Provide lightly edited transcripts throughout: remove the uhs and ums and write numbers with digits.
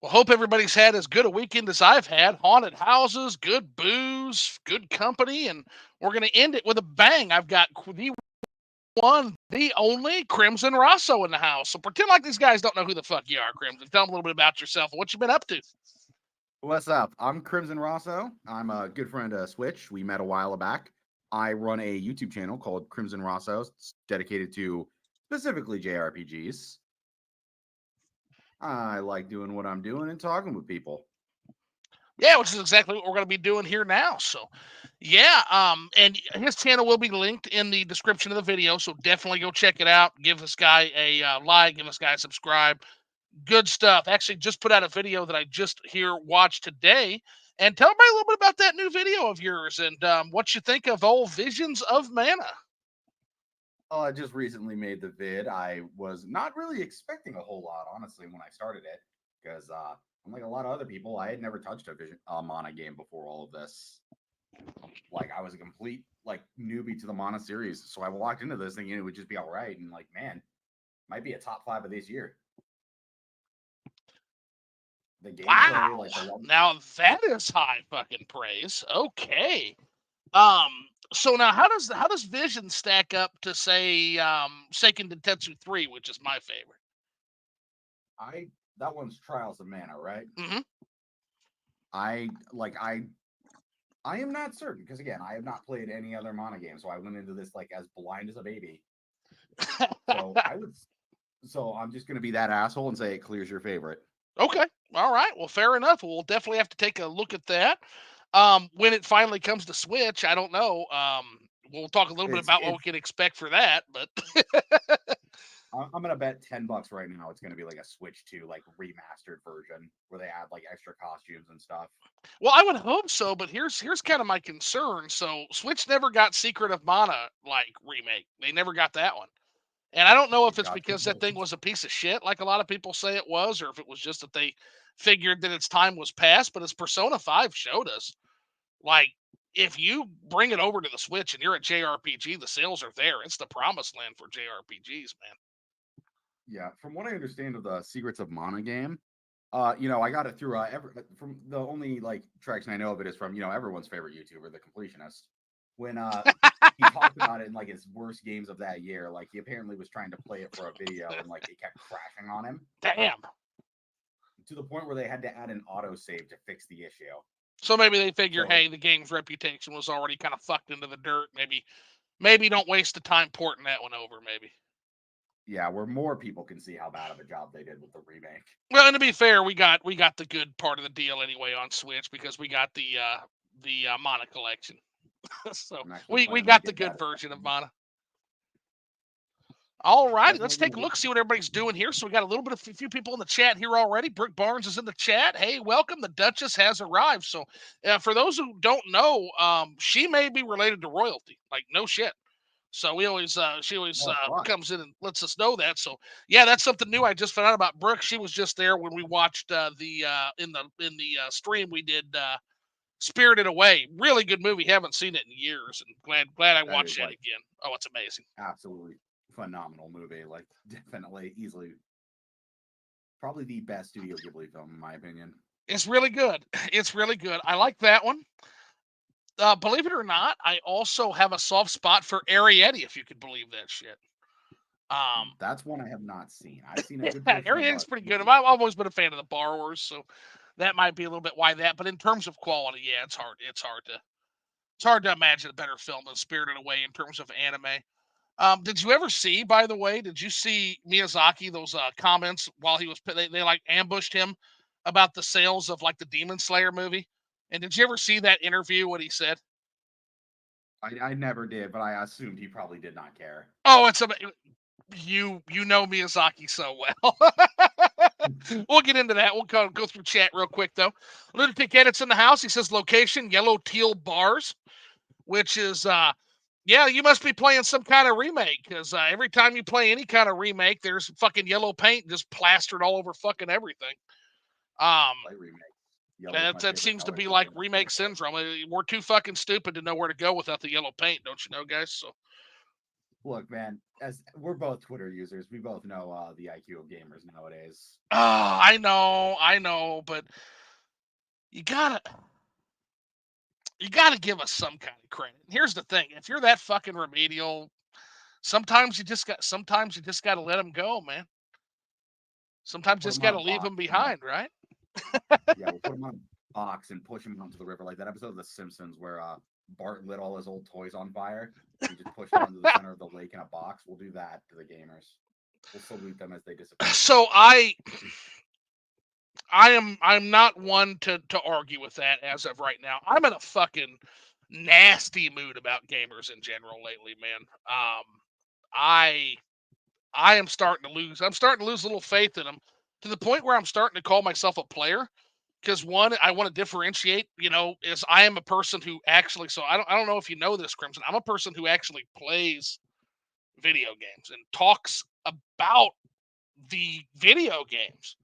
Well, hope everybody's had as good a weekend as I've had. Haunted houses, good booze, good company, and we're going to end it with a bang. I've got the one, the only Crimson Rosso in the house. So pretend like these guys don't know who the fuck you are, Crimson. Tell them a little bit about yourself and what you've been up to. What's up? I'm CrimsonRosso. I'm a good friend of Switch. We met a while back. I run a YouTube channel called CrimsonRosso. It's dedicated to specifically JRPGs. I like doing what I'm doing and talking with people. Yeah, which is exactly what we're going to be doing here now. So, yeah, and his channel will be linked in the description of the video. So definitely go check it out. Give this guy a like. Give this guy a subscribe. Good stuff. Actually, just put out a video that I just here watched today. And tell everybody a little bit about that new video of yours and what you think of old Visions of Mana. I just recently made the vid. I was not really expecting a whole lot, honestly, when I started it, because unlike a lot of other people, I had never touched a Mana game before all of this. Like I was a complete newbie to the Mana series, so I walked into this thinking it would just be all right, and man, might be a top 5 of this year. The gameplay, Wow. the level. Now that is high fucking praise. Okay. Um. So now, how does Vision stack up to say Seiken Densetsu 3, which is my favorite? I that one's Trials of Mana, right? Mm-hmm. I like I am not certain because again, I have not played any other Mana game, so I went into this as blind as a baby. So I would so I'm just gonna be that asshole and say it clears your favorite. Okay. All right. Well, fair enough. We'll definitely have to take a look at that. When it finally comes to Switch, I don't know. We'll talk a little bit It's about what we it's can expect for that. But I'm gonna bet $10 right now it's gonna be a Switch 2 remastered version where they add extra costumes and stuff. well, I would hope so. But here's kind of my concern. So Switch never got Secret of Mana remake. They never got that one. And I don't know if It it's got because that thing was a piece of shit, like a lot of people say it was, or if it was just that they figured that its time was past. But as Persona 5 showed us, like, if you bring it over to the Switch and you're a JRPG, the sales are there. It's the promised land for JRPGs, man. Yeah, from what I understand of the Secrets of Mana game, I got it through from the only traction I know of it is from everyone's favorite YouTuber, the Completionist. When he talked about it in his worst games of that year, he apparently was trying to play it for a video and it kept crashing on him Damn. to the point where they had to add an autosave to fix the issue. So maybe they figure, So hey, the game's reputation was already kind of fucked into the dirt. Maybe don't waste the time porting that one over. Maybe. yeah, where more people can see how bad of a job they did with the remake. Well, and to be fair, we got the good part of the deal anyway on Switch because we got the Mana collection. So I'm actually we planning to got the get good that. version of Mana. All righty, let's Definitely take a gonna look, see what everybody's doing here. So we got a little bit of a few people in the chat here already. Brooke Barnes is in the chat. Hey, welcome. The Duchess has arrived. So for those who don't know, she may be related to royalty. Like no shit. So she always Oh fuck. comes in and lets us know that. So yeah, that's something new I just found out about Brooke. She was just there when we watched the in the stream we did Spirited Away. Really good movie. Haven't seen it in years, and glad I That watched is that again. Oh, it's amazing. absolutely phenomenal movie. Definitely easily probably the best Studio Ghibli film in my opinion. It's really good. It's really good. I like that one. Believe it or not, I also have a soft spot for Arietti, if you could believe that shit. That's one I have not seen. I've seen a good Yeah, portion of Arietti's pretty good. Lucy. I've always been a fan of the Borrowers, so that might be a little bit why that. But in terms of quality, yeah, it's hard to imagine a better film than Spirited Away in terms of anime. Did you ever see, by the way, did you see Miyazaki, those comments while he was, they ambushed him about the sales of the Demon Slayer movie? And did you ever see that interview, what he said? I never did, but I assumed he probably did not care. Oh, you know Miyazaki so well. We'll get into that. We'll go through chat real quick, though. Lunatic Edit's in the house. He says location, yellow teal bars, which is, yeah, you must be playing some kind of remake because every time you play any kind of remake, there's fucking yellow paint just plastered all over fucking everything. Um, Like remake. Yellow is that, my that favorite seems to color, be so I like think that's remake beautiful. syndrome. We're too fucking stupid to know where to go without the yellow paint, don't you know, guys? So Look, man, as we're both Twitter users, we both know the IQ of gamers nowadays. I know, but you gotta give us some kind of credit. And here's the thing: if you're that fucking remedial, sometimes you just got to let them go, man. Sometimes you Put just them on got a to leave box. them behind, right? Yeah, we'll put them on a box and push them onto the river, like that episode of The Simpsons where Bart lit all his old toys on fire. He just pushed them onto the center of the lake in a box. We'll do that to the gamers. We'll salute them as they disappear. So I'm not one to argue with that as of right now. I'm in a fucking nasty mood about gamers in general lately, man. I I am starting to lose. I'm starting to lose a little faith in them to the point where I'm starting to call myself a player. Because one, I want to differentiate. Is I am a person who actually. So I don't know if you know this, Crimson. I'm a person who actually plays video games and talks about the video games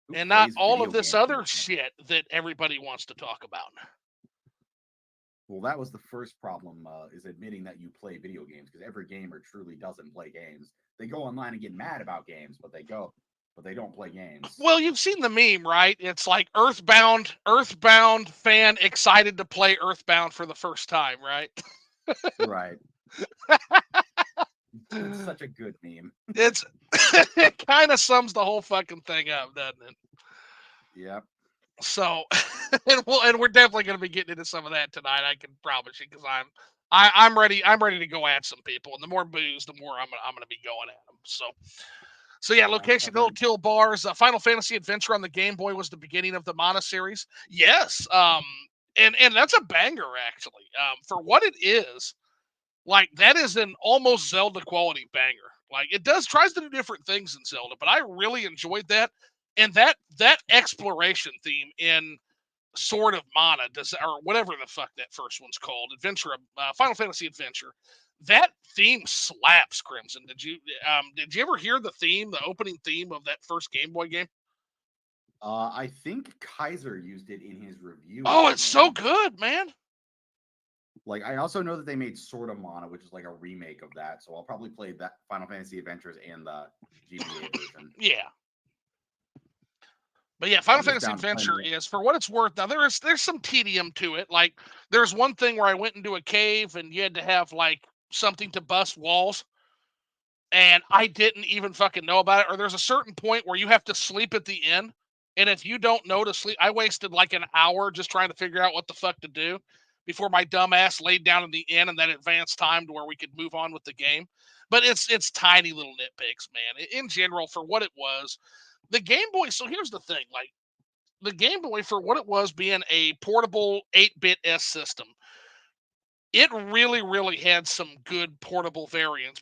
Who and not plays all of video this games other anymore? shit that everybody wants to talk about. Well, that was the first problem, is admitting that you play video games, because every gamer truly doesn't play games. They go online and get mad about games, but they don't play games. Well, you've seen the meme, right? It's like Earthbound fan excited to play Earthbound for the first time, right? Right. It's such a good meme. It's it kind of sums the whole fucking thing up, doesn't it? Yep. So, and we're definitely going to be getting into some of that tonight. I can promise you, because I'm ready. I'm ready to go at some people, and the more booze, the more I'm gonna be going at them. So yeah, Yeah, location I've Little heard. Teal Bars. Final Fantasy Adventure on the Game Boy was the beginning of the Mana series. Yes, and that's a banger actually. For what it is, like that is an almost Zelda quality banger. Like it tries to do different things in Zelda, but I really enjoyed that. And that exploration theme in Sword of Mana does, or whatever the fuck that first one's called, Final Fantasy Adventure. That theme slaps, Crimson. Did you ever hear the opening theme of that first Game Boy game? I think Kaiser used it in his review of Oh, the it's so game. good, man. Like, I also know that they made Sword of Mana, which is like a remake of that. So I'll probably play that Final Fantasy Adventures and the GBA version. Yeah. But yeah, Final I'm just Fantasy down to play Adventure more. is, for what it's worth. Now there's some tedium to it. Like there's one thing where I went into a cave and you had to have like something to bust walls, and I didn't even fucking know about it. Or there's a certain point where you have to sleep at the inn, and if you don't know to sleep, I wasted like an hour just trying to figure out what the fuck to do before my dumb ass laid down in the inn and that advanced time to where we could move on with the game. But it's tiny little nitpicks, man. In general, for what it was, the Game Boy. So here's the thing, like the Game Boy, for what it was being a portable 8-bit S system, it really, really had some good portable variants.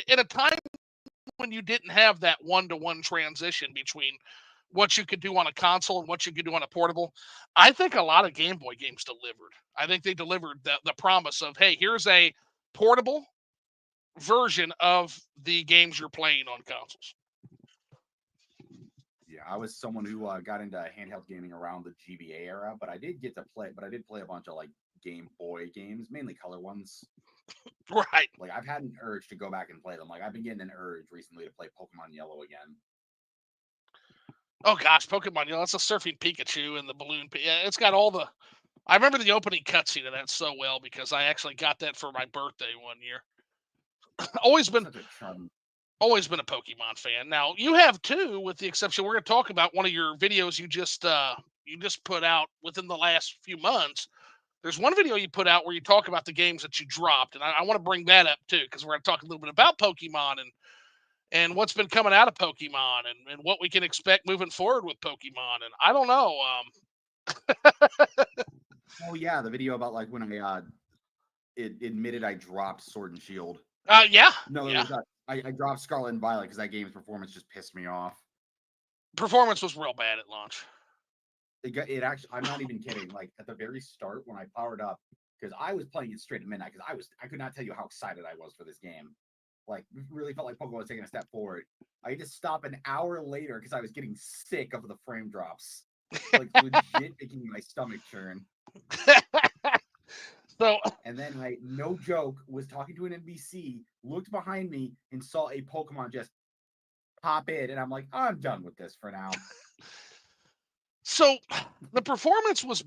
At a time when you didn't have that one-to-one transition between what you could do on a console and what you could do on a portable, I think a lot of Game Boy games delivered. I think they delivered the promise of, hey, here's a portable version of the games you're playing on consoles. Yeah, I was someone who got into handheld gaming around the GBA era, but I did get to play. But I did play a bunch of like Game Boy games, mainly color ones. Right. Like, I've had an urge to go back and play them. Like, I've been getting an urge recently to play Pokemon Yellow again. Oh gosh, Pokemon, that's a surfing Pikachu and the balloon. Yeah, it's got all the. I remember the opening cutscene of that so well because I actually got that for my birthday one year. always It's been such a charming. always been a Pokemon fan. Now you have too, with the exception we're going to talk about one of your videos you just put out within the last few months. There's one video you put out where you talk about the games that you dropped, and I want to bring that up too because we're going to talk a little bit about Pokemon and what's been coming out of Pokemon and what we can expect moving forward with Pokemon. And I don't know. Oh yeah, the video about like when I it admitted I dropped Sword and Shield. Yeah, No, it yeah. was I dropped Scarlet and Violet because that game's performance just pissed me off. Performance was real bad at launch. It actually, I'm not even kidding. Like, at the very start when I powered up, because I was playing it straight at midnight, because I could not tell you how excited I was for this game. Like, really felt like Pokemon was taking a step forward. I had to stop an hour later because I was getting sick of the frame drops. Like, legit making my stomach churn. So And then I, no joke, was talking to an NPC, looked behind me, and saw a Pokemon just pop in, and I'm like, I'm done with this for now. So the performance was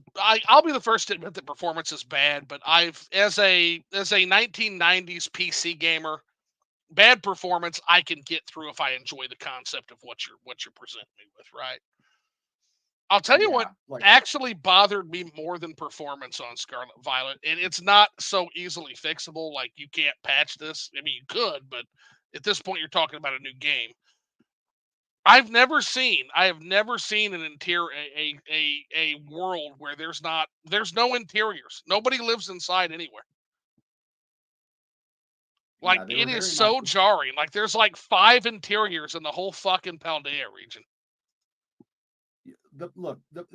I'll be the first to admit that performance is bad, but I've as a 1990s PC gamer, bad performance I can get through if I enjoy the concept of what you're presenting me with, right? I'll tell you what Yeah, like actually bothered me more than performance on Scarlet Violet, and it's not so easily fixable. Like you can't patch this. I mean, you could, but at this point, you're talking about a new game. I have never seen an interior a world where there's no interiors. Nobody lives inside anywhere. Like yeah, they were it is very much so jarring. Like there's like 5 interiors in the whole fucking Paldea region. the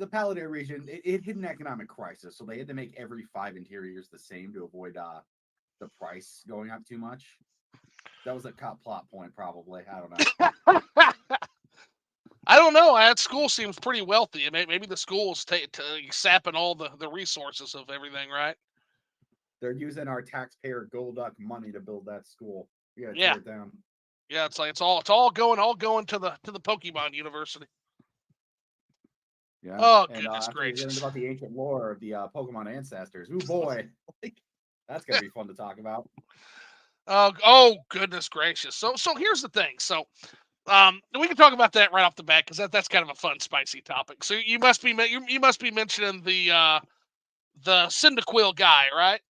Paldea region. It hit an economic crisis, so they had to make every 5 interiors the same to avoid the price going up too much. That was a cut plot point, probably. I don't know. I don't know. That school seems pretty wealthy. Maybe the school's sapping all the resources of everything, right? They're using our taxpayer gold duck money to build that school. We gotta Yeah, tear it down. yeah. It's like it's all going to the Pokemon University. Yeah, Oh and goodness after we learned gracious. about the ancient lore of the Pokemon ancestors, ooh boy, like, that's gonna be fun to talk about. Oh goodness gracious. So here's the thing. So we can talk about that right off the bat because that's kind of a fun, spicy topic. So you must be mentioning the Cyndaquil guy, right?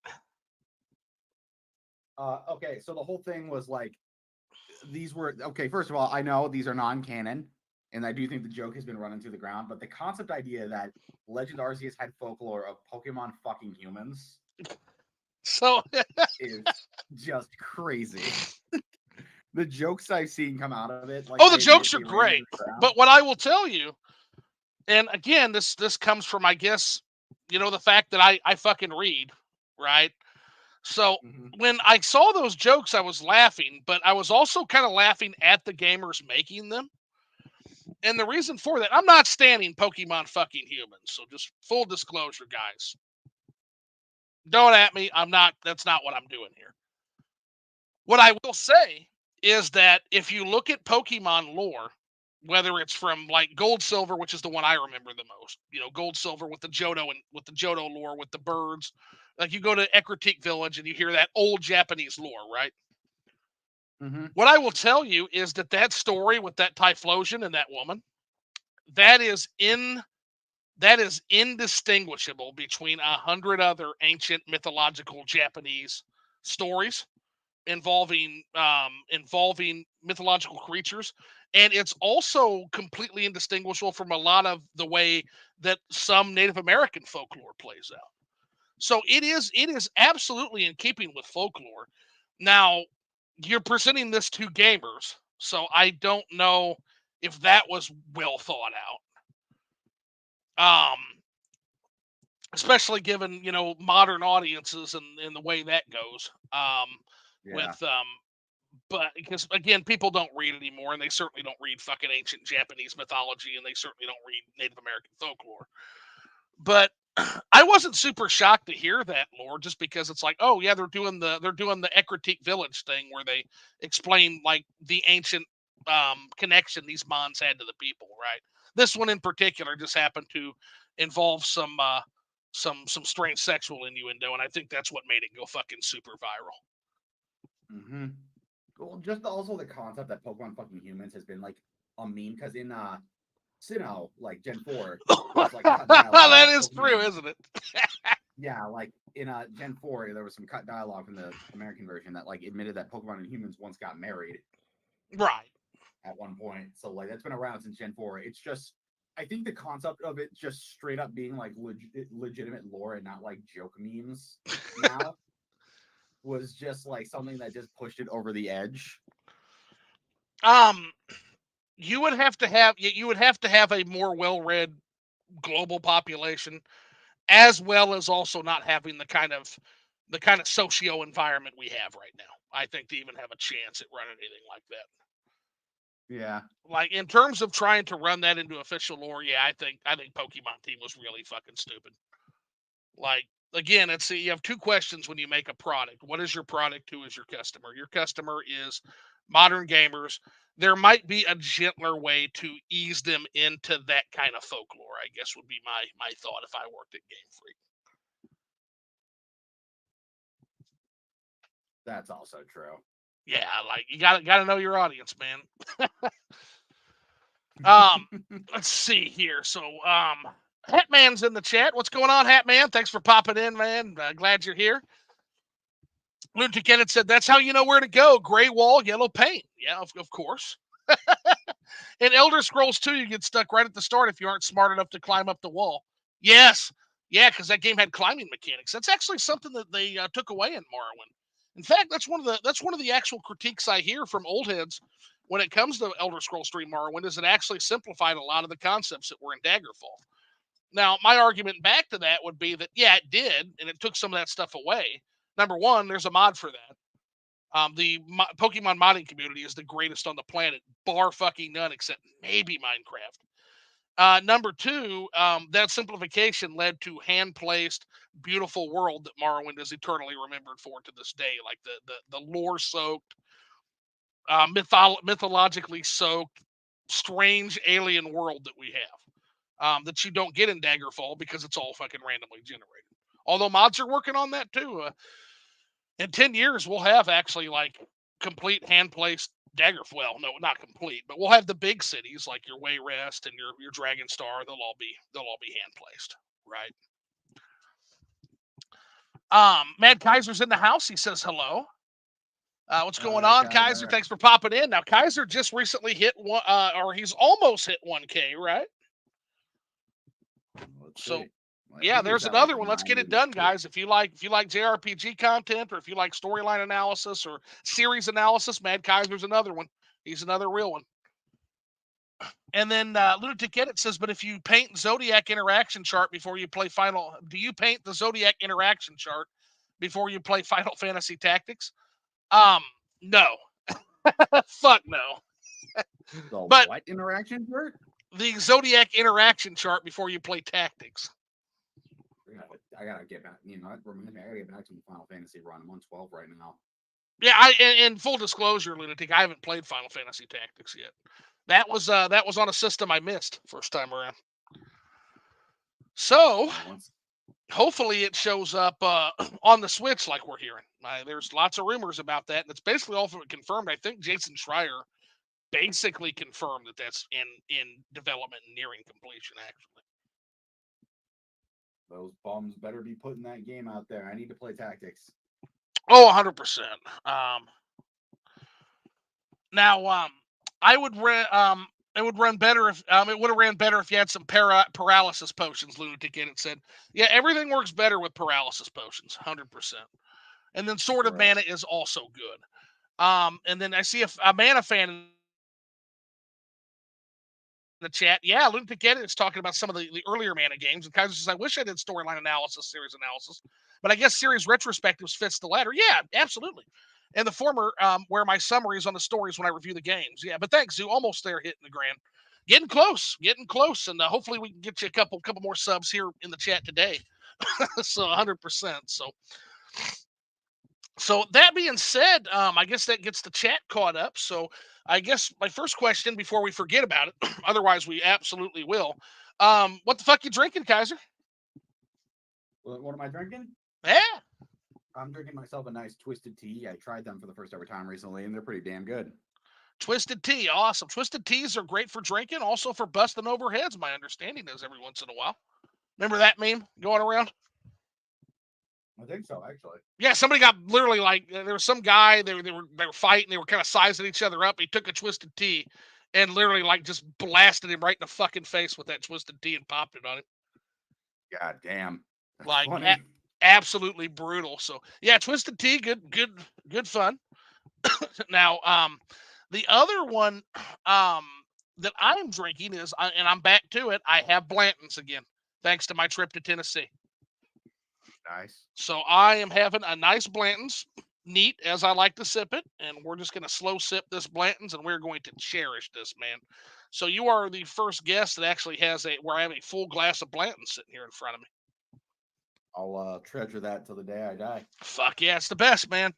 Okay, so the whole thing was like these were okay. First of all, I know these are non-canon, and I do think the joke has been running through the ground. But the concept idea that Legend Arceus had folklore of Pokemon fucking humans So is just crazy. The jokes I've seen come out of it, like oh, I the admit, jokes are they ran into great, the ground. but what I will tell you, and again, this comes from I guess the fact that I fucking read, right? So Mm-hmm. when I saw those jokes, I was laughing, but I was also kind of laughing at the gamers making them. And the reason for that, I'm not standing Pokemon fucking humans. So just full disclosure, guys. Don't at me. I'm not, that's not what I'm doing here. What I will say is that if you look at Pokemon lore, whether it's from like Gold Silver, which is the one I remember the most, Gold Silver with the Johto and with the Johto lore with the birds, like you go to Ekritique Village and you hear that old Japanese lore, right? Mm-hmm. What I will tell you is that story with that Typhlosion and that woman, that is in that is indistinguishable between 100 other ancient mythological Japanese stories involving mythological creatures, and it's also completely indistinguishable from a lot of the way that some Native American folklore plays out. So it is absolutely in keeping with folklore. Now you're presenting this to gamers, so I don't know if that was well thought out. Especially given modern audiences and the way that goes. Yeah. With But because again, people don't read anymore, and they certainly don't read fucking ancient Japanese mythology, and they certainly don't read Native American folklore. But I wasn't super shocked to hear that lore, just because it's like, oh yeah, they're doing the Ekritique Village thing where they explain like the ancient connection these Mons had to the people, right? This one in particular just happened to involve some strange sexual innuendo, and I think that's what made it go fucking super viral. Mm-hmm. Well, just also the concept that Pokemon fucking humans has been like a meme because in Sinnoh, like Gen 4, there's like cut dialogue That about is true, Pokemon. isn't it? Yeah, like in Gen 4, there was some cut dialogue from the American version that like admitted that Pokemon and humans once got married Right. at one point. So like that's been around since Gen 4. It's just I think the concept of it just straight up being like legitimate lore and not like joke memes now was just like something that just pushed it over the edge. Um, you would have to have a more well-read global population, as well as also not having the kind of socio environment we have right now. I think to even have a chance at running anything like that. Yeah. Like in terms of trying to run that into official lore, yeah, I think Pokemon Team was really fucking stupid. Like again, it's you have two questions when you make a product. What is your product? Who is your customer? Your customer is modern gamers. There might be a gentler way to ease them into that kind of folklore, I guess would be my thought if I worked at Game Freak. That's also true. Yeah, like you gotta know your audience, man. Let's see here. So, Hatman's in the chat. What's going on, Hatman? Thanks for popping in, man. Glad you're here. Lunatic Kenneth said, that's how you know where to go. Gray wall, yellow paint. Yeah, of course. In Elder Scrolls 2, you get stuck right at the start if you aren't smart enough to climb up the wall. Yes. Yeah, because that game had climbing mechanics. That's actually something that they took away in Morrowind. In fact, that's one of the actual critiques I hear from old heads when it comes to Elder Scrolls 3 Morrowind is it actually simplified a lot of the concepts that were in Daggerfall. Now, my argument back to that would be that, yeah, it did, and it took some of that stuff away. Number one, there's a mod for that. The Pokemon modding community is the greatest on the planet, bar fucking none, except maybe Minecraft. Number two, that simplification led to hand-placed, beautiful world that Morrowind is eternally remembered for to this day, like the lore-soaked, mythologically soaked, strange alien world that we have that you don't get in Daggerfall because it's all fucking randomly generated. Although mods are working on that too. In 10 years, we'll have actually like complete hand placed Daggerfall. Well, no, not complete, but we'll have the big cities like your Wayrest and your Dragon Star. They'll all be hand placed, right? Mad Kaiser's in the house. He says hello. What's going on, Kaiser? Thanks for popping in. Now, Kaiser just recently hit one, or he's almost hit 1K, right? So, yeah, there's another one. Let's get it done, guys. If you like JRPG content, or if you like storyline analysis or series analysis, Mad Kaiser's another one. He's another real one. And then Lunatic Edit says, but if you paint Zodiac interaction chart before you play do you paint the Zodiac interaction chart before you play Final Fantasy Tactics? No. Fuck no. But what interaction chart? The Zodiac interaction chart before you play Tactics. I gotta get back. You know, that reminds me. I gotta get back to the Final Fantasy run. I'm on 12 right now. Yeah, in full disclosure, Lunatic, I haven't played Final Fantasy Tactics yet. That was on a system I missed first time around. So hopefully it shows up on the Switch like we're hearing. There's lots of rumors about that, and it's basically all confirmed. I think Jason Schreier basically confirmed that that's in development and nearing completion, actually. Those bums better be putting that game out there. I need to play Tactics. Oh, 100%. Now, I would it would run better if it would have ran better if you had some paralysis potions. Lunatic in it said, yeah, everything works better with paralysis potions, 100%. And then Sword of Mana is also good. And then I see a Mana fan in the chat. Yeah, Lunatic Edit is talking about some of the earlier Mana games. And Kaiser says, I wish I did storyline analysis, series analysis, but I guess series retrospectives fits the latter. Yeah, absolutely. And the former, where my summaries on the stories when I review the games. Yeah, but thanks, Zoo. Almost there, hitting the grand. Getting close, and hopefully we can get you a couple more subs here in the chat today. So 100%. So that being said, I guess that gets the chat caught up. So I guess my first question before we forget about it, otherwise we absolutely will. What the fuck you drinking, Kaiser? What am I drinking? Yeah. I'm drinking myself a nice Twisted Tea. I tried them for the first ever time recently, and they're pretty damn good. Twisted Tea, awesome. Twisted Teas are great for drinking, also for busting over heads. My understanding is every once in a while. Remember that meme going around? I think so, actually. Yeah, somebody got literally like there was some guy they were fighting. They were kind of sizing each other up. He took a Twisted Tea and literally like just blasted him right in the fucking face with that Twisted Tea and popped it on him. God damn. That's like absolutely brutal. So yeah, Twisted Tea, good fun. Now, the other one that I'm drinking is, and I'm back to it. I have Blanton's again, thanks to my trip to Tennessee. Nice. So I am having a nice Blanton's, neat as I like to sip it, and we're just going to slow sip this Blanton's, and we're going to cherish this, man. So you are the first guest that actually has where I have a full glass of Blanton's sitting here in front of me. I'll treasure that till the day I die. Fuck yeah, it's the best, man.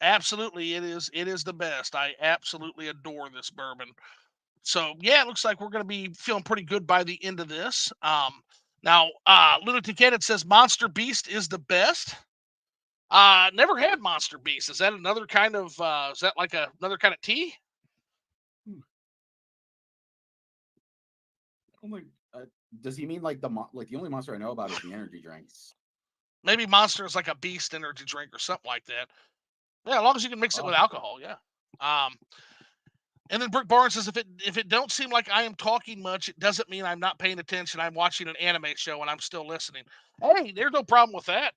Absolutely, it is. It is the best. I absolutely adore this bourbon. So yeah, it looks like we're going to be feeling pretty good by the end of this. Now, Lunatic Edit says Monster Beast is the best. Never had Monster Beast. Is that another kind of? Is that like another kind of tea? Only, does he mean like like the only monster I know about is the energy drinks? Maybe Monster is like a Beast energy drink or something like that. Yeah, as long as you can mix it with Possibly. alcohol. Yeah. And then Brick Barnes says, if it don't seem like I am talking much, it doesn't mean I'm not paying attention. I'm watching an anime show and I'm still listening. Hey, there's no problem with that.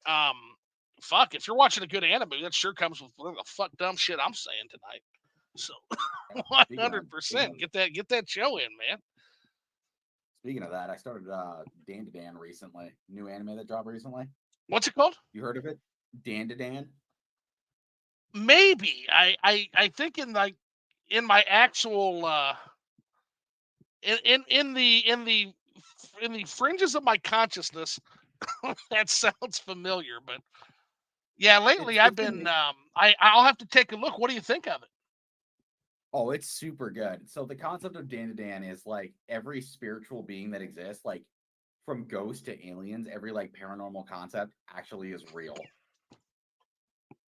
Fuck, if you're watching a good anime, that sure comes with whatever the fuck dumb shit I'm saying tonight. So Yeah. Speaking 100% get that show in, man. speaking of that, I started Dan to Dan recently. New anime that dropped recently. What's it called? You heard of it? Dan to Dan. Maybe I think in my actual in the fringes of my consciousness that sounds familiar, but yeah, lately I've It's been been I'll have to take a look. What do you think of it? Oh, it's super good. So the concept of Dan to Dan is like every spiritual being that exists, like from ghosts to aliens, every like paranormal concept actually is real.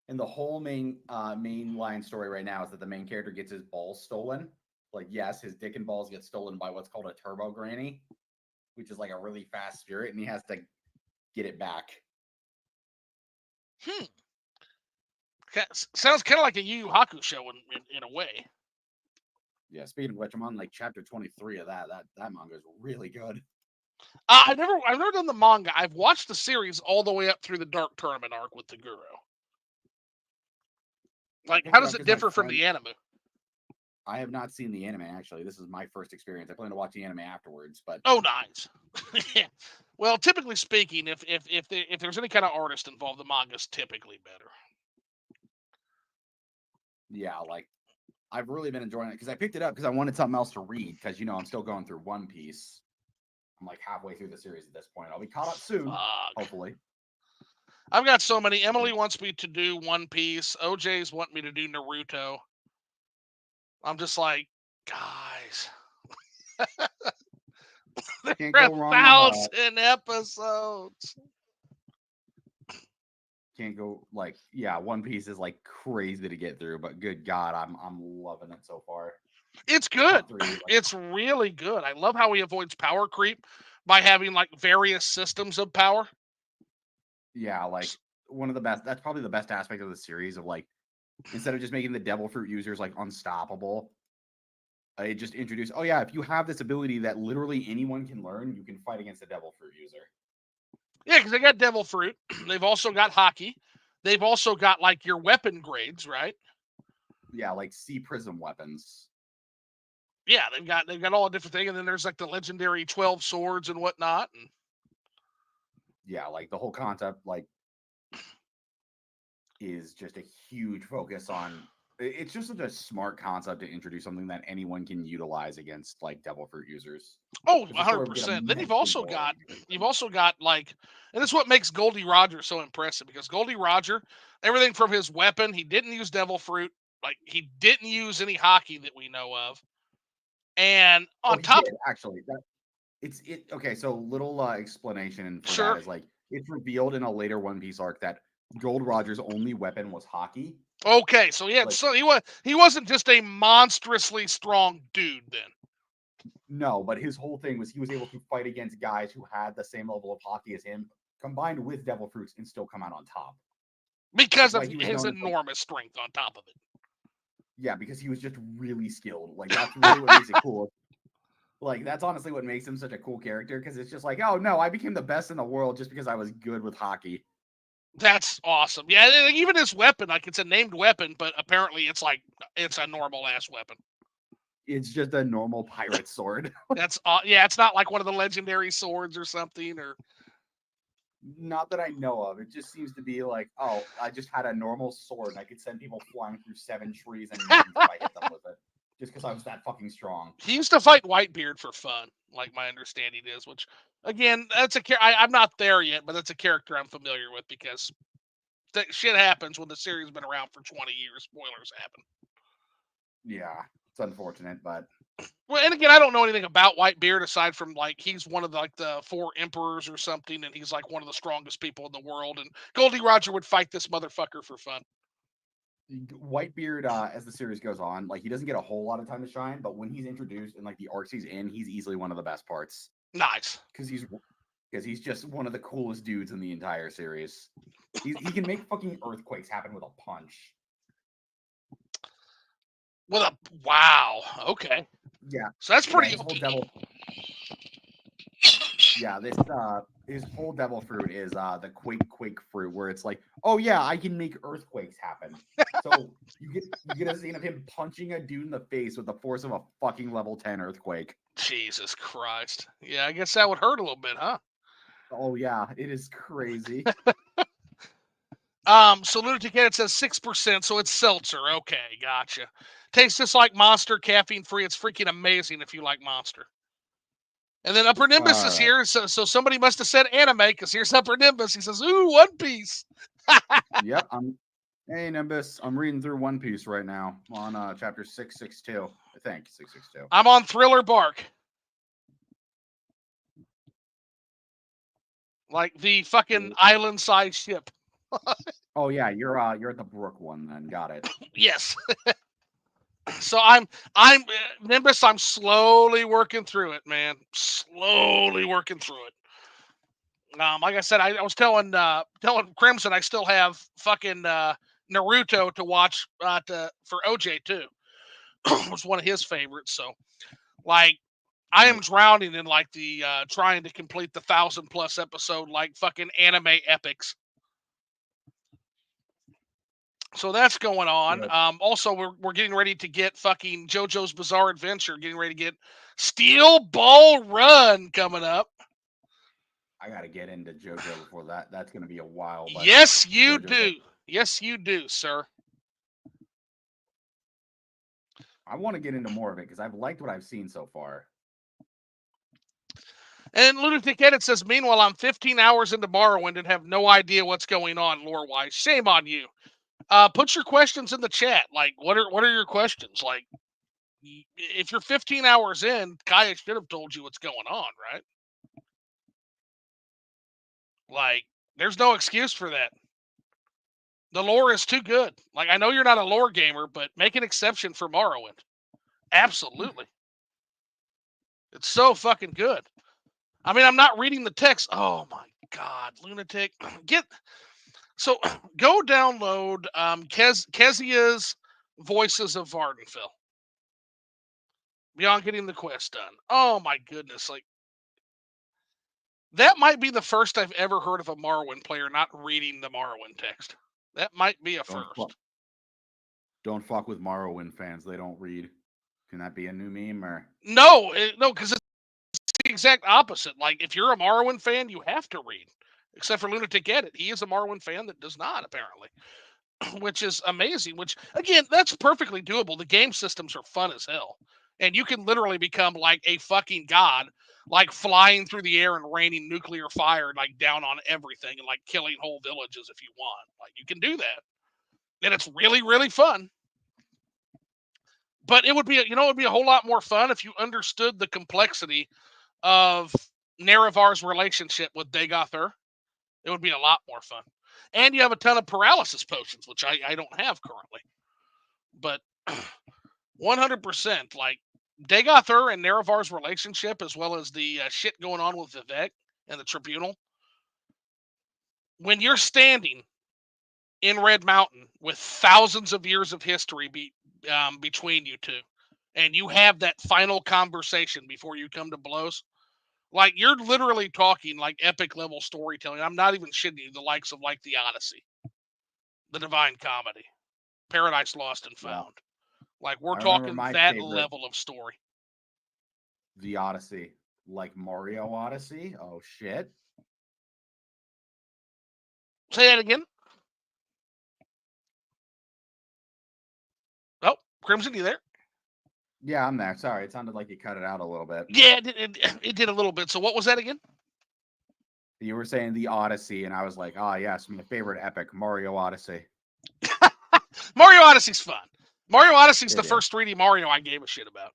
And the whole main line story right now is that the main character gets his balls stolen. Like, yes, his dick and balls get stolen by what's called a turbo granny, which is like a really fast spirit, and he has to get it back. Hmm. Sounds kind of like a Yu Yu Hakusho in a way. Yeah, speaking of which, I'm on like chapter 23 of that. That manga is really good. I've never done the manga. I've watched the series all the way up through the Dark Tournament arc with the Guru. I Like, picked how it does up it because my differ from friend. the anime? I have not seen the anime actually. This is my first experience. I plan to watch the anime afterwards, but Oh, nice. Yeah. Well, typically speaking, if there's any kind of artist involved, the manga's typically better. yeah, like I've really been enjoying it because I picked it up because I wanted something else to read because I'm still going through One Piece. I'm like halfway through the series at this point. I'll be caught up soon, Fuck. hopefully. I've got so many. Emily wants me to do One Piece. OJ's want me to do Naruto. I'm just like, guys, there Can't are go wrong with 1,000 episodes. can't go like yeah, One Piece is like crazy to get through, but good God, I'm loving it so far. It's good. Top three, like It's really good. I love how he avoids power creep by having like various systems of power. yeah, like one of the best. That's probably the best aspect of the series of like instead of just making the devil fruit users like unstoppable, it just introduced. Oh yeah, if you have this ability that literally anyone can learn, you can fight against a devil fruit user. Yeah, because they got devil fruit. They've also got hockey. They've also got like your weapon grades, right? Yeah, like sea prism weapons. Yeah, they've got all the different things, and then there's like the legendary 12 swords and whatnot. And Yeah, like the whole concept, like is just a huge focus on it's just such a smart concept to introduce something that anyone can utilize against like devil fruit users. oh, Because the story would get 100%. Then immensely boring. you've also got like, and this is what makes Goldie Roger so impressive because Goldie Roger, everything from his weapon, he didn't use devil fruit, like he didn't use any hockey that we know of, and Oh, on he top, did actually. It okay. So little explanation for that sure, is like it's revealed in a later One Piece arc that Gold Roger's only weapon was hockey. okay, so yeah, Like so he wasn't just a monstrously strong dude then. no, but his whole thing was he was able to fight against guys who had the same level of hockey as him, combined with devil fruits, and still come out on top. Because That's of why he was his known as like enormous strength on top of it. yeah, because he was just really skilled. Like that's really what makes it cool. Like that's honestly what makes him such a cool character because it's just like, oh no, I became the best in the world just because I was good with hockey. That's awesome. Yeah, even his weapon, like it's a named weapon, but apparently it's like it's a normal ass weapon. It's just a normal pirate sword. That's yeah, it's not like one of the legendary swords or something or Not that I know of. It just seems to be like, oh, I just had a normal sword and I could send people flying through 7 trees and mountains if I hit them with it. just because I was that fucking strong. He used to fight Whitebeard for fun, like my understanding is, which, again, that's I'm not there yet, but that's a character I'm familiar with because that shit happens when the series has been around for 20 years. Spoilers happen. Yeah, it's unfortunate, but Well, and again, I don't know anything about Whitebeard aside from like he's one of the 4 emperors or something, and he's like one of the strongest people in the world. And Goldie Roger would fight this motherfucker for fun. Whitebeard, as the series goes on, like he doesn't get a whole lot of time to shine, but when he's introduced and like the arcs he's in, he's easily one of the best parts. Nice, because he's just one of the coolest dudes in the entire series. He can make fucking earthquakes happen with a punch. Wow. Okay. Yeah. So that's pretty. His whole devil. Yeah, this his whole devil fruit is the quake fruit, where it's like, oh yeah, I can make earthquakes happen. So you get a scene of him punching a dude in the face with the force of a fucking level 10 earthquake. Jesus Christ. Yeah, I guess that would hurt a little bit, huh? Oh yeah, it is crazy. So Lunatic Edit says 6%, so it's seltzer. Okay, gotcha. Tastes just like Monster, caffeine free. It's freaking amazing if you like Monster. And then Upper Nimbus is here, so somebody must have said anime, because here's Upper Nimbus. He says, ooh, One Piece. Yep, hey Nimbus, I'm reading through One Piece right now on chapter 662. I think 662. I'm on Thriller Bark. Like the fucking island-sized ship. Oh yeah, you're at the Brook one then. Got it. Yes. So I'm Nimbus. I'm slowly working through it, man. Slowly working through it. Like I said, I was telling Crimson I still have fucking Naruto to watch for OJ too. It was one of his favorites. So like I am drowning in like the trying to complete the 1,000+ episode like fucking anime epics. So that's going on. Also, we're getting ready to get fucking JoJo's Bizarre Adventure. Getting ready to get Steel Ball Run coming up. I gotta get into JoJo before that. That's gonna be a while. But yes, you do. Yes, you do, sir. I want to get into more of it because I've liked what I've seen so far. And Lunatic Edit says, meanwhile, I'm 15 hours into Morrowind and have no idea what's going on lore-wise. Shame on you. Put your questions in the chat. Like, what are your questions? Like, if you're 15 hours in, Kaya should have told you what's going on, right? Like, there's no excuse for that. The lore is too good. Like, I know you're not a lore gamer, but make an exception for Morrowind. Absolutely. It's so fucking good. I mean, I'm not reading the text. Oh my God, Lunatic. So go download Kezia's Voices of Vardenfell. Beyond getting the quest done. Oh my goodness. Like, that might be the first I've ever heard of a Morrowind player not reading the Morrowind text. That might be a first. Don't fuck with Morrowind fans. They don't read. Can that be a new meme or no? Because it's the exact opposite. Like, if you're a Morrowind fan, you have to read. Except for Lunatic Edit, he is a Morrowind fan that does not, apparently, which is amazing. Which, again, that's perfectly doable. The game systems are fun as hell, and you can literally become like a fucking god, like flying through the air and raining nuclear fire like down on everything and like killing whole villages if you want. Like, you can do that, and it's really, really fun. But it would be, it would be a whole lot more fun if you understood the complexity of Nerevar's relationship with Dagoth. It would be a lot more fun. And you have a ton of paralysis potions, which I don't have currently. But 100%, like, Dagoth and Nerevar's relationship, as well as the shit going on with Vivek and the Tribunal. When you're standing in Red Mountain with thousands of years of history between you two, and you have that final conversation before you come to blows, like, you're literally talking like epic level storytelling. I'm not even shitting you. The likes of like the Odyssey, the Divine Comedy, Paradise Lost and Found. Like, we're talking that level of story. The Odyssey, like Mario Odyssey. Oh shit! Say that again. Oh, Crimson, you there? Yeah, I'm there. Sorry, it sounded like you cut it out a little bit. Yeah, it did a little bit. So what was that again? You were saying the Odyssey, and I was like, oh yes, my favorite epic, Mario Odyssey. Mario Odyssey's fun. Mario Odyssey's the It is. first 3D Mario I gave a shit about.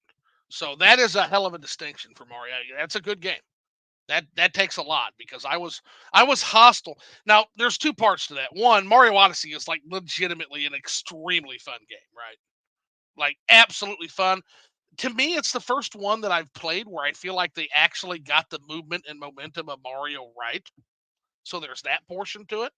So that is a hell of a distinction for Mario. That's a good game. That takes a lot because I was hostile. Now there's two parts to that. One, Mario Odyssey is like legitimately an extremely fun game, right? Like absolutely fun. To me, it's the first one that I've played where I feel like they actually got the movement and momentum of Mario right. So there's that portion to it.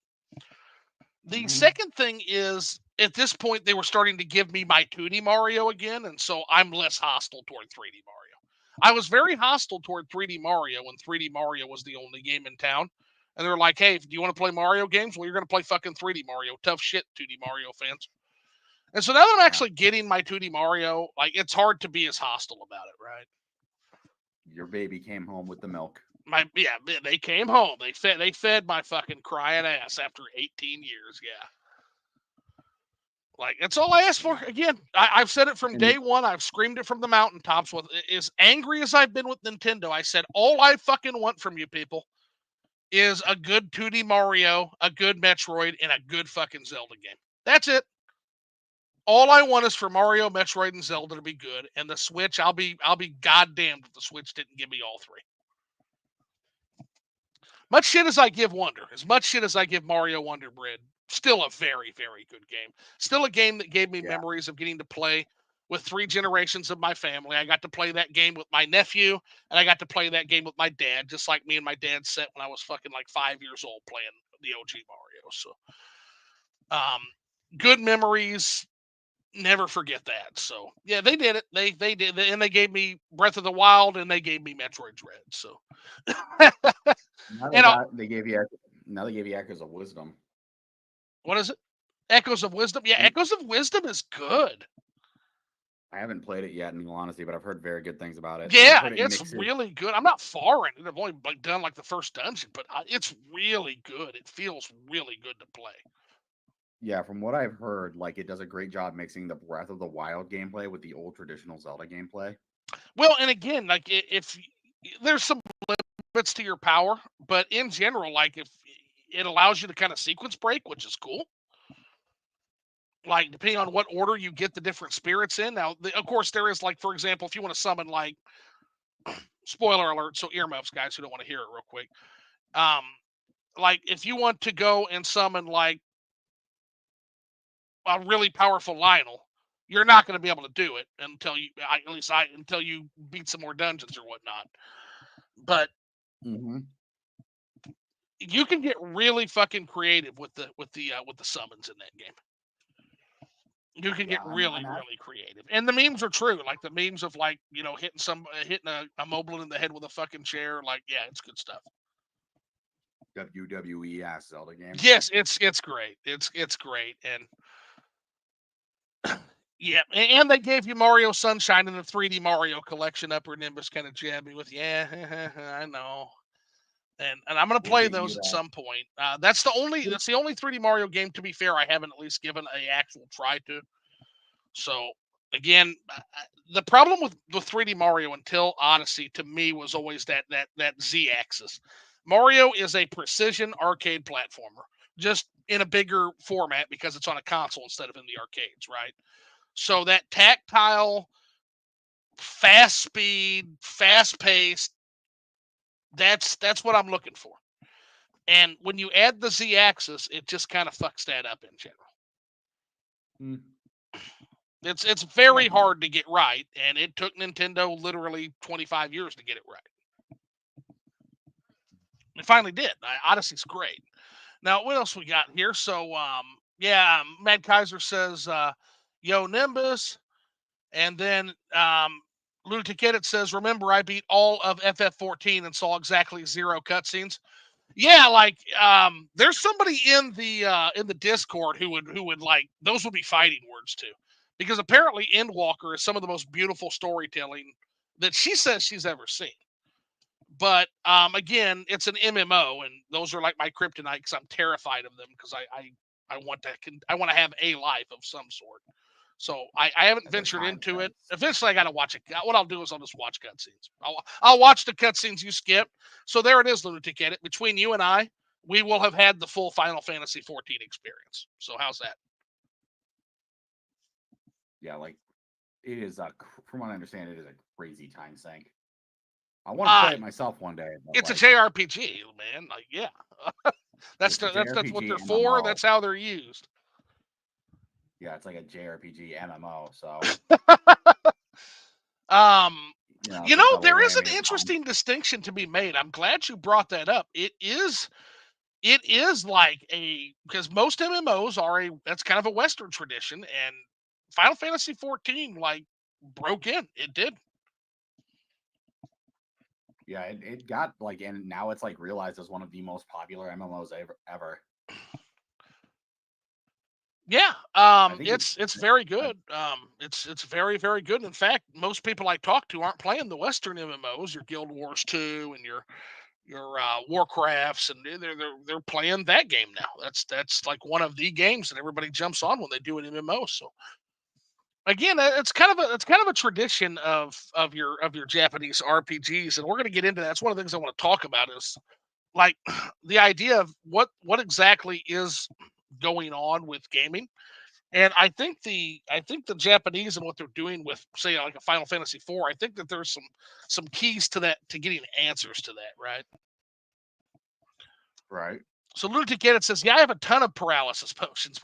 The second thing is at this point they were starting to give me my 2D Mario again, and so I'm less hostile toward 3D Mario. I was very hostile toward 3D Mario when 3D Mario was the only game in town. And they're like, hey, do you want to play Mario games? Well, you're going to play fucking 3D Mario. Tough shit, 2D Mario fans. And so now that I'm actually getting my 2D Mario, like it's hard to be as hostile about it, right? Your baby came home with the milk. They came home. They fed my fucking crying ass after 18 years. Yeah. Like that's all I asked for. Again, I've said it from day one. I've screamed it from the mountaintops. With as angry as I've been with Nintendo, I said all I fucking want from you people is a good 2D Mario, a good Metroid, and a good fucking Zelda game. That's it. All I want is for Mario, Metroid, and Zelda to be good, and the Switch. I'll be goddamned if the Switch didn't give me all three. Much shit as I give Wonder, as much shit as I give Mario Wonder Bread, still a very, very good game. Still a game that gave me memories of getting to play with 3 generations of my family. I got to play that game with my nephew, and I got to play that game with my dad, just like me and my dad sat when I was fucking like 5 years old playing the OG Mario. So, good memories. Never forget that. So, yeah, they did it. They did it, and they gave me Breath of the Wild, and they gave me Metroid Dread. So, Now and they gave you Echoes of Wisdom. what is it? Echoes of Wisdom. Yeah, Echoes of Wisdom is good. I haven't played it yet, in all honesty, but I've heard very good things about it. Yeah, it's really good. I'm not far in it. I've only done like the first dungeon, but it's really good. It feels really good to play. Yeah, from what I've heard, like it does a great job mixing the Breath of the Wild gameplay with the old traditional Zelda gameplay. Well, and again, like if there's some limits to your power, but in general, like if it allows you to kind of sequence break, which is cool. Like depending on what order you get the different spirits in. Now, of course, there is like, for example, if you want to summon like, spoiler alert, so earmuffs, guys who don't want to hear it real quick. Like if you want to go and summon like a really powerful Lionel, you're not going to be able to do it until until you beat some more dungeons or whatnot. But you can get really fucking creative with the summons in that game. You can get really creative, and the memes are true. Like the memes of like hitting a Moblin in the head with a fucking chair. Like yeah, it's good stuff. WWE ass Zelda game. Yes, it's great. It's great, and yeah, and they gave you Mario Sunshine in the 3D Mario collection. Upper Nimbus kind of jabbed me with, yeah, I know, and I'm gonna play those at some point. That's the only 3D Mario game, to be fair, I haven't at least given a actual try to. So again, the problem with 3D Mario until Odyssey to me was always that Z axis. Mario is a precision arcade platformer, just in a bigger format because it's on a console instead of in the arcades, right? So that tactile, fast speed, fast paced, that's what I'm looking for. And when you add the Z axis, it just kind of fucks that up in general. It's very hard to get right, and it took Nintendo literally 25 years to get it right. It finally did. Odyssey's great. Now, what else we got here? So, Mad Kaiser says, "Yo, Nimbus," and then Lunatic Edit says, "Remember, I beat all of FF14 and saw exactly 0 cutscenes." Yeah, like there's somebody in the Discord who would like those would be fighting words too, because apparently Endwalker is some of the most beautiful storytelling that she says she's ever seen. But again, it's an MMO, and those are like my kryptonite because I'm terrified of them because I want to have a life of some sort. So I haven't At their ventured time into it. since. Eventually, I got to watch it. What I'll do is I'll just watch cutscenes. I'll watch the cutscenes you skip. So there it is, Lunatic Edit. Between you and I, we will have had the full Final Fantasy 14 experience. So how's that? Yeah, like it is from what I understand, it is a crazy time sink. I want to play it myself one day, but It's a like JRPG, man. Like, yeah, it's a that's what JRPG they're for. MMO. That's how they're used. Yeah, it's like a JRPG MMO. So Um, it's a double there is an whammy of interesting distinction to be made. I'm glad you brought that up. It is like because most MMOs are that's kind of a Western tradition, and Final Fantasy 14 like broke in. It did. Yeah, it got like, and now it's like realized as one of the most popular MMOs ever. Yeah, I think it's very good. It's very very good. In fact, most people I talk to aren't playing the Western MMOs, your Guild Wars 2 and your Warcrafts, and they're playing that game now. That's like one of the games that everybody jumps on when they do an MMO. So again, it's kind of a tradition of your Japanese RPGs, and we're going to get into that. That's one of the things I want to talk about is like the idea of what exactly is going on with gaming. And I think the Japanese and what they're doing with say like a Final Fantasy 4, I think that there's some keys to that to getting answers to that, right? Right. So Lunatic Edit says, "Yeah, I have a ton of paralysis potions."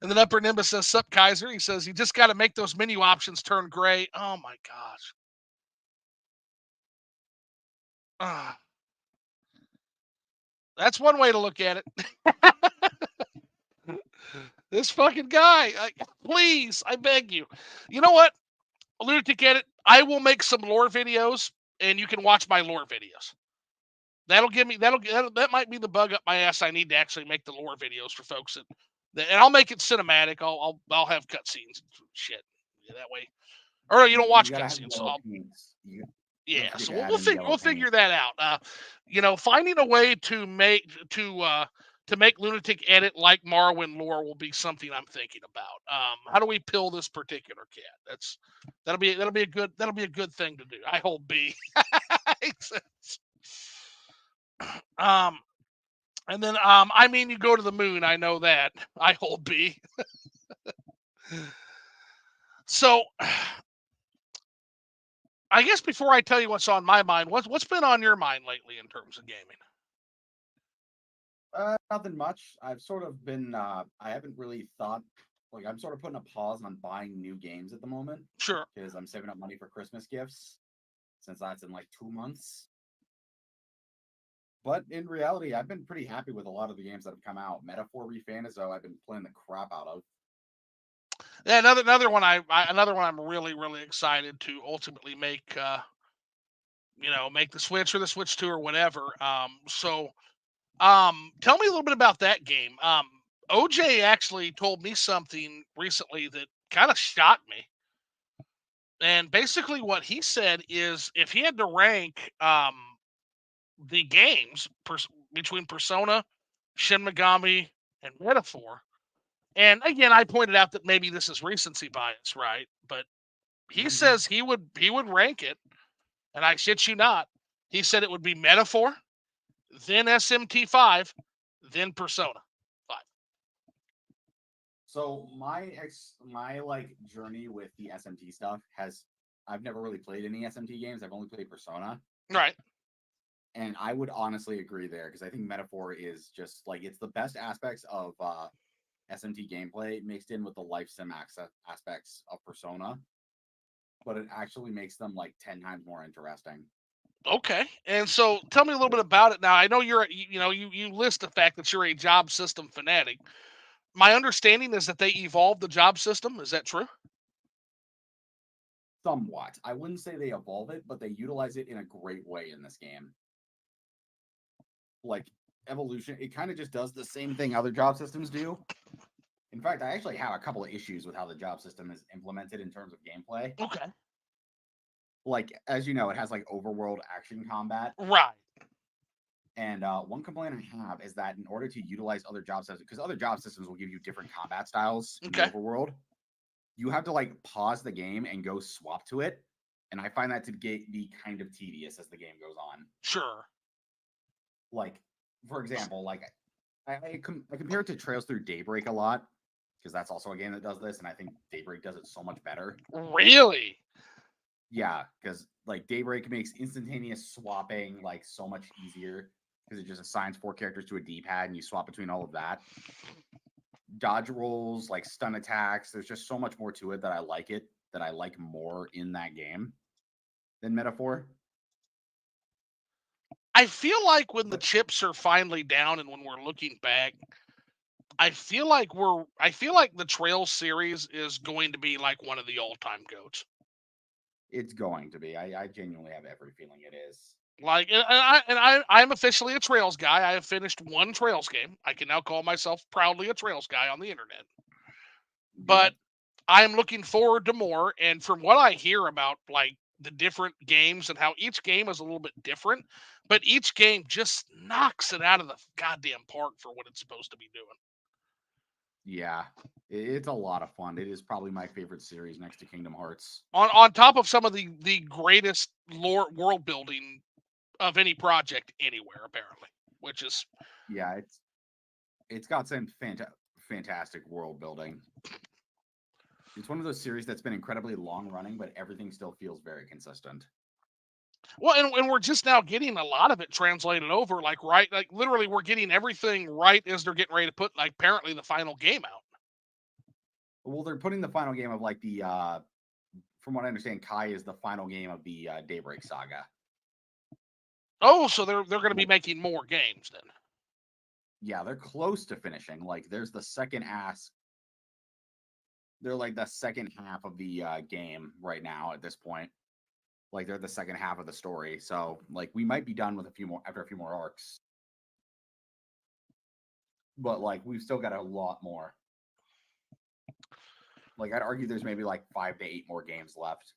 And then Upper Nimbus says, "Sup, Kaiser." He says, "You just got to make those menu options turn gray." Oh my gosh. Ah, that's one way to look at it. This fucking guy, please, I beg you. You know what, Lunatic Edit? I will make some lore videos, and you can watch my lore videos. That'll give me that might be the bug up my ass. I need to actually make the lore videos for folks, and I'll make it cinematic. I'll have cutscenes and shit. Yeah, that way, or no, you don't You watch gotta have cutscenes. So yellow paints. You don't yeah, forget so to we'll add we'll, in the fig- yellow we'll paint. figure that out. Finding a way to make Lunatic Edit like Marwin lore will be something I'm thinking about. How do we pill this particular cat? That'll be a good thing to do. I hold B. um, and then I mean you go to the moon. I know that. I hold B. So I guess before I tell you what's on my mind, what's been on your mind lately in terms of gaming? Nothing much. I've sort of been. I haven't really thought. Like, I'm sort of putting a pause on buying new games at the moment Sure. because I'm saving up money for Christmas gifts, since that's in like 2 months. But in reality, I've been pretty happy with a lot of the games that have come out. Metaphor Refanizo, I've been playing the crap out of. Yeah, another one another one I'm really really excited to ultimately make the Switch or the Switch 2 or whatever. Tell me a little bit about that game. OJ actually told me something recently that kind of shocked me. And basically what he said is if he had to rank the games between Persona, Shin Megami, and Metaphor. And again, I pointed out that maybe this is recency bias, right? But he says he would rank it, and I shit you not. He said it would be Metaphor, then SMT5, then Persona 5. So my like journey with the SMT stuff has I've never really played any SMT games. I've only played Persona. Right. And I would honestly agree there because I think Metaphor is just like it's the best aspects of SMT gameplay mixed in with the life sim aspects of Persona, but it actually makes them like 10 times more interesting. Okay. And so tell me a little bit about it now. I know you list the fact that you're a job system fanatic. My understanding is that they evolved the job system. Is that true? Somewhat. I wouldn't say they evolve it, but they utilize it in a great way in this game. Like evolution, it kind of just does the same thing other job systems do. In fact, I actually have a couple of issues with how the job system is implemented in terms of gameplay. Okay. Like, as you know, it has like overworld action combat. Right. And one complaint I have is that in order to utilize other job systems, because other job systems will give you different combat styles in the Okay. overworld, you have to like pause the game and go swap to it, and I find that to be kind of tedious as the game goes on. Sure. Like, for example, like I compare it to Trails Through Daybreak a lot because that's also a game that does this, and I think Daybreak does it so much better. Really? Yeah, because like Daybreak makes instantaneous swapping like so much easier because it just assigns 4 characters to a D-pad and you swap between all of that. Dodge rolls, like stun attacks, there's just so much more to it that I like more in that game than Metaphor. I feel like when the But chips are finally down and when we're looking back, I feel like the Trails series is going to be like one of the all-time goats. it's going to be. I genuinely have every feeling it is. Like, I'm officially a Trails guy. I have finished one Trails game. I can now call myself proudly a Trails guy on the internet. But Yep. I'm looking forward to more. And from what I hear about like the different games and how each game is a little bit different, but each game just knocks it out of the goddamn park for what it's supposed to be doing. Yeah. It's a lot of fun. It is probably my favorite series next to Kingdom Hearts. On top of some of the greatest lore world building of any project anywhere, apparently, which is Yeah, it's got some fantastic world building. It's one of those series that's been incredibly long running, but everything still feels very consistent. well, and we're just now getting a lot of it translated over, like literally we're getting everything right as they're getting ready to put like apparently the final game out. Well, they're putting the final game of like the from what I understand, Kai is the final game of the Daybreak saga. Oh, so they're going to be Like, making more games then. yeah, they're close to finishing. Like, there's the second ass. They're like the second half of the game right now at this point. Like, they're the second half of the story. So, like, we might be done with a few more after a few more arcs. But like, we've still got a lot more. Like, I'd argue there's maybe like 5 to 8 more games left.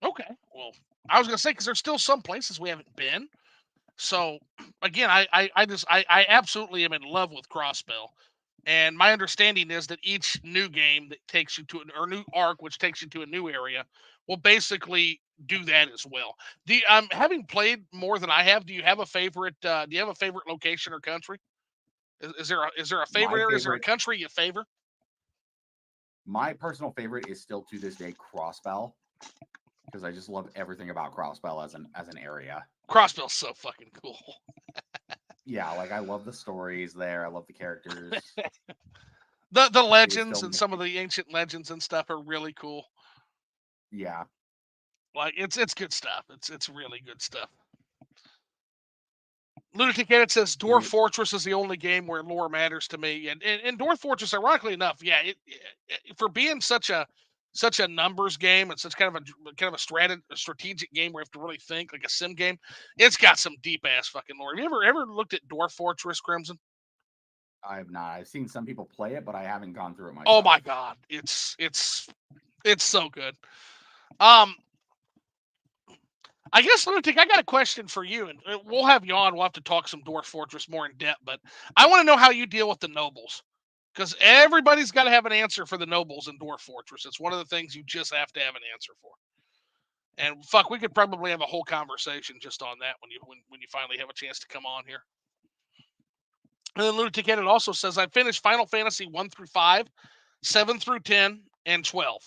Okay, well, I was going to say because there's still some places we haven't been. So again, I absolutely am in love with Crossbell. And my understanding is that each new game that takes you to or new arc, which takes you to a new area, will basically do that as well. Having played more than I have, do you have a favorite? Do you have a favorite location or country? Is there a favorite My area? Is there a favorite, country you favor? my personal favorite is still to this day Crossbell because I just love everything about Crossbell as an area. Crossbell's so fucking cool. Yeah, like I love the stories there. I love the characters. The It is legends still and some of the ancient legends and stuff are really cool. yeah. Like it's good stuff. It's really good stuff. Lunatic Edit says Dwarf It, Fortress is the only game where lore matters to me, and Dwarf Fortress, ironically enough, yeah, for being such a numbers game and such kind of a strategic game where you have to really think like a sim game, it's got some deep ass fucking lore. Have you ever looked at Dwarf Fortress, Crimson? I have not. I've seen some people play it, but I haven't gone through it Oh myself. my god, it's so good. Um, I guess Lunatic, I got a question for you, and we'll have you on. We'll have to talk some Dwarf Fortress more in depth, but I want to know how you deal with the nobles, because everybody's got to have an answer for the nobles in Dwarf Fortress. It's one of the things you just have to have an answer for. And fuck, we could probably have a whole conversation just on that when you finally have a chance to come on here. And then Lunatic Edit also says I finished Final Fantasy 1 through 5, 7 through 10, and 12.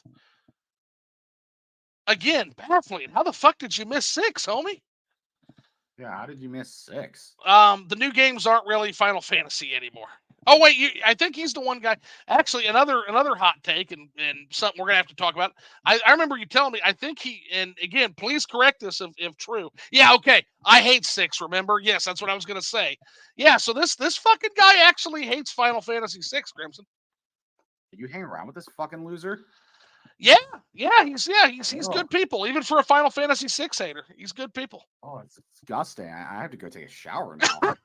Again, baffling. How the fuck did you miss 6, homie? Yeah, how did you miss 6? The new games aren't really Final Fantasy anymore. Oh wait, I think he's the one guy. Actually, another hot take and something we're gonna have to talk about. I remember you telling me. I think he and again, please correct this if true. Yeah, okay. I hate 6. Remember? Yes, that's what I was gonna say. Yeah, so this fucking guy actually hates Final Fantasy 6, Crimson. Did you hang around with this fucking loser? Yeah, he's Oh, good people. Even for a Final Fantasy 6 hater, he's good people. oh, it's disgusting. I have to go take a shower now.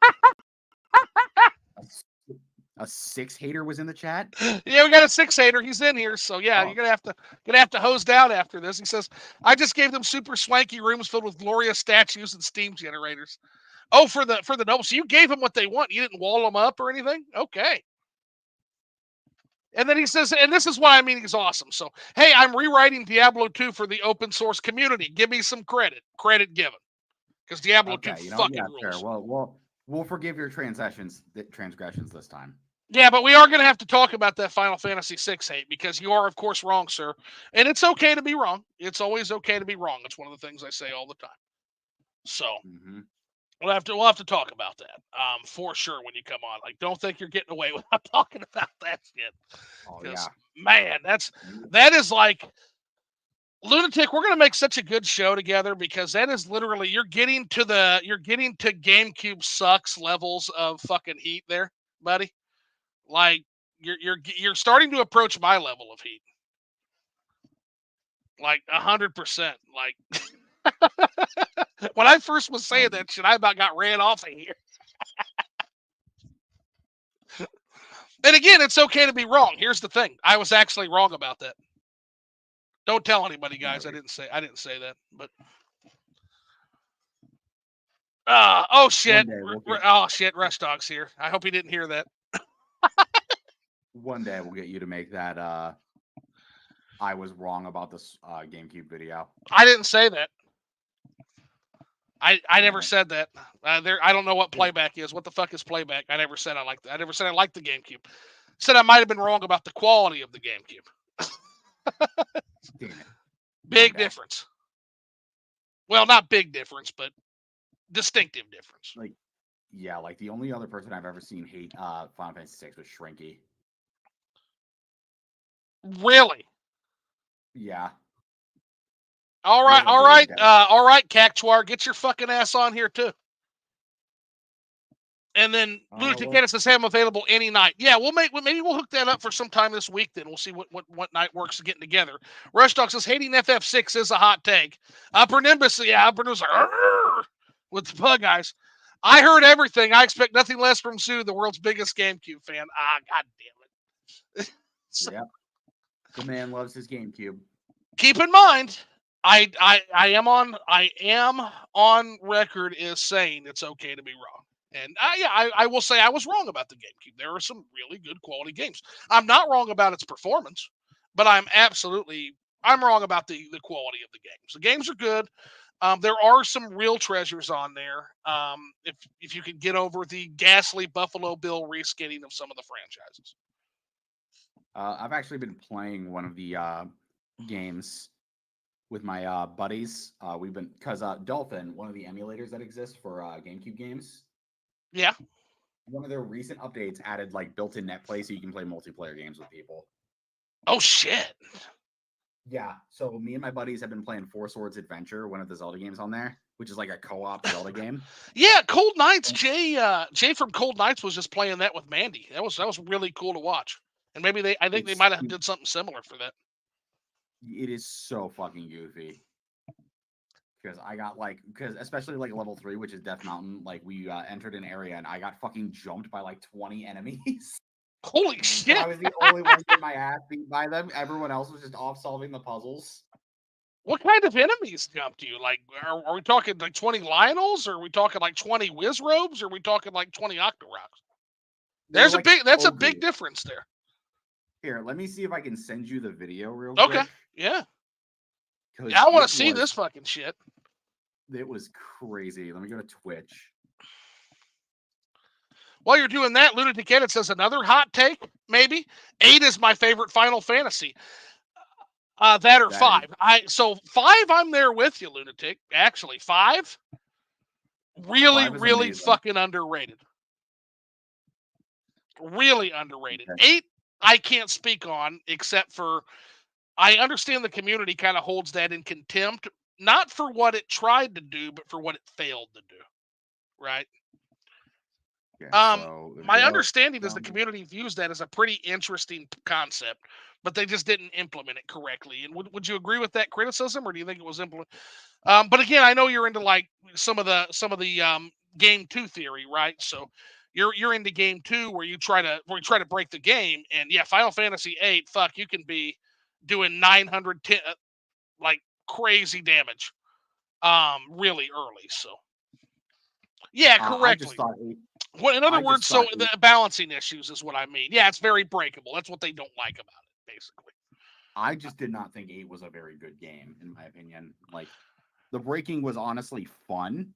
A 6 hater was in the chat. Yeah, we got a 6 hater. He's in here, so yeah, Oh, you're gonna have to hose down after this. He says, "I just gave them super swanky rooms filled with glorious statues and steam generators." Oh, for the nobles, so you gave them what they want. You didn't wall them up or anything. Okay. And then he says, and this is why I mean he's awesome. So, hey, I'm rewriting Diablo 2 for the open source community. Give me some credit. Credit given. Because Diablo 2 fucking rules. Fair. Well, we'll forgive your transgressions this time. Yeah, but we are going to have to talk about that Final Fantasy VI hate because you are, of course, wrong, sir. And it's okay to be wrong. It's always okay to be wrong. It's one of the things I say all the time. So we'll have to talk about that for sure when you come on. Like, don't think you're getting away without talking about that shit. Oh yeah, man, that is like Lunatic. We're gonna make such a good show together because that is literally you're getting to GameCube sucks levels of fucking heat there, buddy. Like you're starting to approach my level of heat. Like 100%. Like when I first was saying that shit, I about got ran off of here. And again, it's okay to be wrong. Here's the thing: I was actually wrong about that. Don't tell anybody, guys. I didn't say that. But oh shit! Oh shit! Rush Dog's here. I hope he didn't hear that. One day we'll get you to make that. I was wrong about this GameCube video. I didn't say that. I never said that. I don't know what playback is. What the fuck is playback? I never said I liked that. I never said I liked the GameCube. I said I might have been wrong about the quality of the GameCube. Damn it. Big difference. Well, not big difference, but distinctive difference. Like the only other person I've ever seen hate Final Fantasy VI was Shrinky. Really? Yeah. All right, Cactuar, get your fucking ass on here too. And then Lunatic Edit says, "Hey, I'm available any night." Yeah, maybe we'll hook that up for some time this week. Then we'll see what night works getting together. Rush Dog says, "Hating FF6 is a hot take." Upper Nimbus, Upper Nimbus, with the Pug Guys. I heard everything. I expect nothing less from Sue, the world's biggest GameCube fan. God damn it. Yeah. The man loves his GameCube. Keep in mind, I am on record as saying it's okay to be wrong. And I will say I was wrong about the GameCube. There are some really good quality games. I'm not wrong about its performance, but I'm wrong about the quality of the games. The games are good. There are some real treasures on there. If you can get over the ghastly Buffalo Bill reskinning of some of the franchises. I've actually been playing one of the games with my buddies. We've been because Dolphin, one of the emulators that exists for GameCube games. Yeah. One of their recent updates added like built-in net play so you can play multiplayer games with people. Oh shit. Yeah. So me and my buddies have been playing Four Swords Adventure, one of the Zelda games on there, which is like a co-op Zelda game. Yeah, Cold Nights. Jay from Cold Nights was just playing that with Mandy. That was really cool to watch. And maybe I think they might have did something similar for that. It is so fucking goofy. Because I got especially like level 3, which is Death Mountain, like we entered an area and I got fucking jumped by like 20 enemies. Holy shit! I was the only one getting my ass beat by them. Everyone else was just off solving the puzzles. What kind of enemies jumped you? Like, are we talking like 20 Lionels? Or are we talking like 20 Wizrobes? Or are we talking like 20 Octoroks? That's a big difference there. Here, let me see if I can send you the video real quick. Okay, yeah. Yeah, I want to see this fucking shit. It was crazy. Let me go to Twitch. While you're doing that, Lunatic Edit says another hot take, maybe. 8 is my favorite Final Fantasy. That or 5. 5, I'm there with you, Lunatic. Actually, 5, really fucking underrated. Really underrated. Okay. 8, I can't speak on, except for I understand the community kind of holds that in contempt, not for what it tried to do, but for what it failed to do. Right? Yeah, my understanding is the community views that as a pretty interesting concept, but they just didn't implement it correctly. And would you agree with that criticism, or do you think it was implemented? But again, I know you're into like some of the game 2 theory, right? So you're into game 2 where you try to break the game, and yeah, Final Fantasy 8, fuck, you can be doing 910 like crazy damage really early. So yeah, correctly. What, in other I words, just so thought the balancing issues is what I mean. Yeah, it's very breakable. That's what they don't like about it, basically. I just did not think 8 was a very good game, in my opinion. Like, the breaking was honestly fun,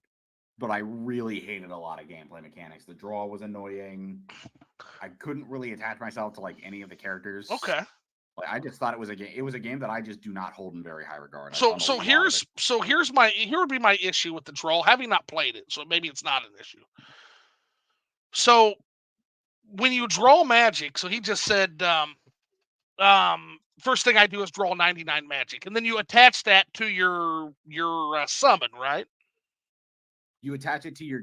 but I really hated a lot of gameplay mechanics. The draw was annoying. I couldn't really attach myself to like any of the characters. Okay. Like, I just thought it was a game. It was a game that I just do not hold in very high regard. I So found a so lot of it. here would be my issue with the draw, having not played it, so maybe it's not an issue. So when you draw magic, so he just said first thing I do is draw 99 magic, and then you attach that to your summon, right? You attach it to your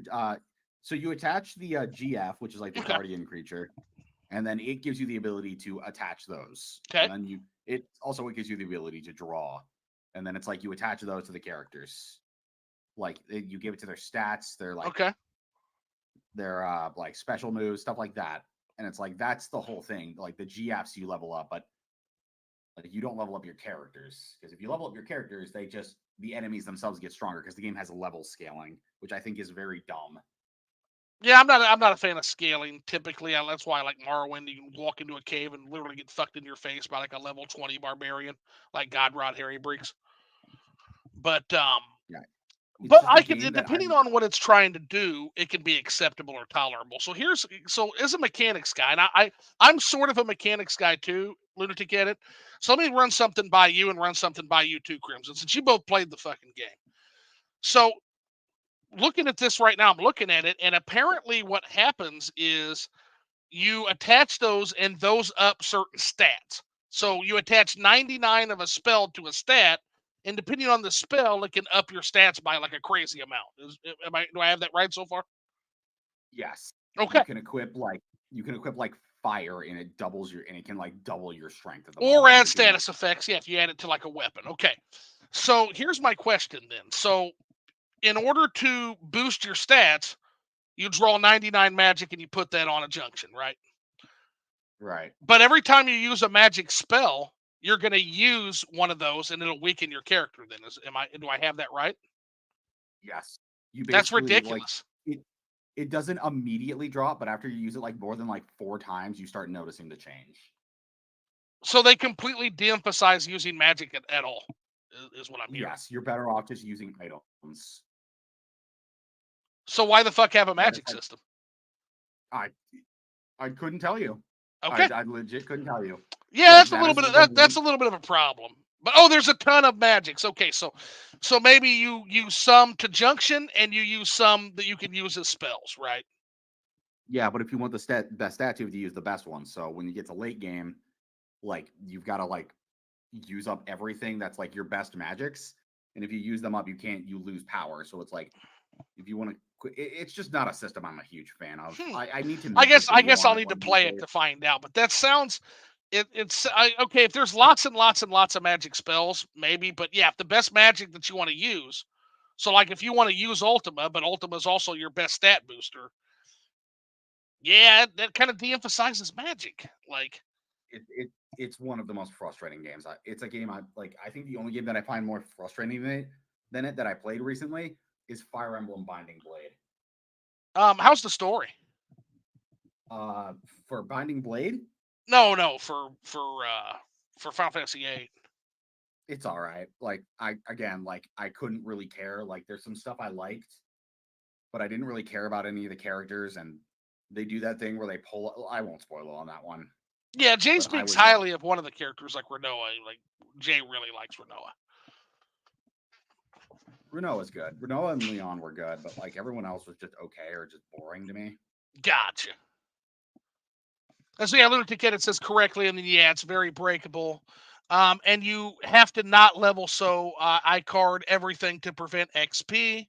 so you attach the GF, which is like the Okay. guardian creature, and then it gives you the ability to attach those. Okay. And then it gives you the ability to draw. And then it's like you attach those to the characters. Like you give it to their stats, Okay. their like special moves, stuff like that. And it's like that's the whole thing. Like the GFs you level up, but like you don't level up your characters. Because if you level up your characters, the enemies themselves get stronger because the game has level scaling, which I think is very dumb. Yeah, I'm not a fan of scaling typically. That's why I like Morrowind. You can walk into a cave and literally get fucked in your face by like a level 20 barbarian, like Godrod Harry Breeks. But Yeah. It's but just a I can, game that I depending on what it's trying to do, it can be acceptable or tolerable. So as a mechanics guy, and I'm sort of a mechanics guy too, Lunatic Edit. So let me run something by you and run something by you too, Crimson, since you both played the fucking game. So looking at this right now, I'm looking at it, and apparently what happens is you attach those and those up certain stats. So you attach 99 of a spell to a stat, and depending on the spell, it can up your stats by like a crazy amount. Do I have that right so far? yes, Okay. you can equip like fire and it can like double your strength at the Or moment. And add you can like status effects, yeah, if you add it to like a weapon. Okay. So here's my question then. So in order to boost your stats, you draw 99 magic and you put that on a junction, right? right. But every time you use a magic spell, you're going to use one of those, and it'll weaken your character. Then, do I have that right? Yes. You That's basically like ridiculous. it it doesn't immediately drop, but after you use it like more than like 4 times, you start noticing the change. So they completely de-emphasize using magic at all, is what I'm hearing. Yes, you're better off just using items. So why the fuck have a And it's magic like system? I I couldn't tell you. Okay. I legit couldn't tell you. Yeah, Like that's a that little is bit of the that. one. That's a little bit of a problem. But there's a ton of magics. Okay, so maybe you use some to junction, and you use some that you can use as spells, right? Yeah, but if you want the best stat, you have to use the best one. So when you get to late game, like you've got to like use up everything that's like your best magics, and if you use them up, you lose power. So it's like if you want to, it's just not a system I'm a huge fan of. Hmm. I need to I make a guess I video guess on I'll it need to one of these play it days. to find out. But that sounds okay. If there's lots and lots and lots of magic spells, maybe. But yeah, if the best magic that you want to use, so like if you want to use Ultima, but Ultima is also your best stat booster, yeah, that kind of de-emphasizes magic. Like, It's one of the most frustrating games. It's a game I like. I think the only game that I find more frustrating than it that I played recently is Fire Emblem Binding Blade. how's the story? Uh, for Binding Blade, No, for Final Fantasy VIII. it's all right. Like I couldn't really care. Like there's some stuff I liked, but I didn't really care about any of the characters, and they do that thing where they pull. I won't spoil it on that one, Yeah, Jay but I speaks was not. highly of one of the characters, like Renoa. Like Jay really likes Renoa. Renault was good. Renault and Leon were good, but like everyone else was just okay or just boring to me. Gotcha. And so yeah, Lunatic Kid, it says correctly, and then yeah, it's very breakable. And you have to not level, so I card everything to prevent XP.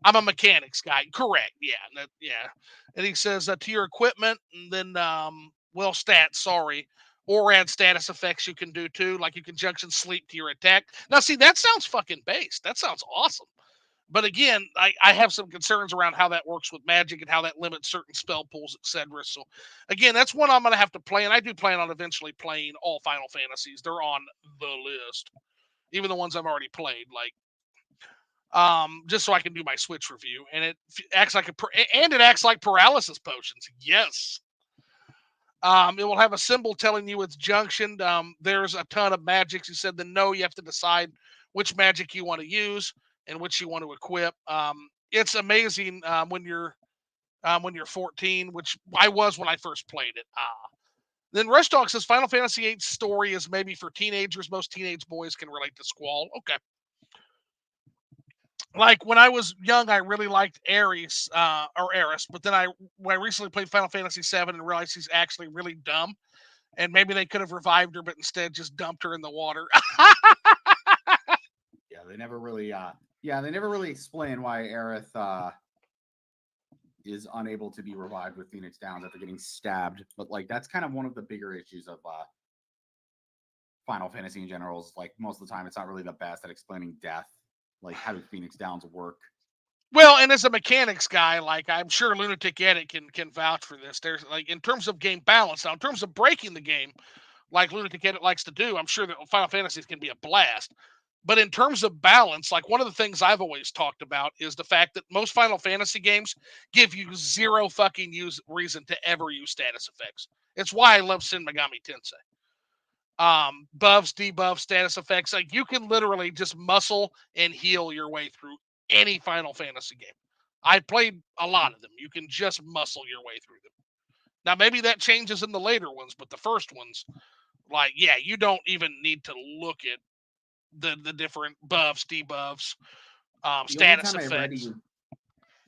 I'm a mechanics guy. Correct. Yeah. Yeah. And he says to your equipment, and then well, stats. Sorry, or add status effects you can do too. Like you can junction sleep to your attack. Now, see, that sounds fucking based. That sounds awesome. But again, I have some concerns around how that works with magic and how that limits certain spell pools, etc. So, again, that's one I'm going to have to play, and I do plan on eventually playing all Final Fantasies. They're on the list, even the ones I've already played. Like, just so I can do my Switch review. And it acts like it acts like paralysis potions. Yes. It will have a symbol telling you it's junctioned. There's a ton of magics. You said you have to decide which magic you want to use and which you want to equip. It's amazing when you're 14, which I was when I first played it. Then Rush Dog says Final Fantasy VIII story is maybe for teenagers. Most teenage boys can relate to Squall. Okay. Like when I was young, I really liked Ares or Eris, but then when I recently played Final Fantasy VII and realized she's actually really dumb, and maybe they could have revived her, but instead just dumped her in the water. Yeah, they never really explain why Aerith is unable to be revived with Phoenix Downs after getting stabbed. But like that's kind of one of the bigger issues of Final Fantasy in general. Is like most of the time it's not really the best at explaining death. Like how does Phoenix Downs work? Well, and as a mechanics guy, like I'm sure Lunatic Edit can vouch for this. There's like in terms of game balance, now in terms of breaking the game, like Lunatic Edit likes to do, I'm sure that Final Fantasies can be a blast. But in terms of balance, like one of the things I've always talked about is the fact that most Final Fantasy games give you zero fucking reason to ever use status effects. It's why I love Shin Megami Tensei. Buffs, debuffs, status effects. Like you can literally just muscle and heal your way through any Final Fantasy game. I played a lot of them. You can just muscle your way through them. Now maybe that changes in the later ones, but the first ones, like yeah, you don't even need to look at the different buffs, debuffs, status effects.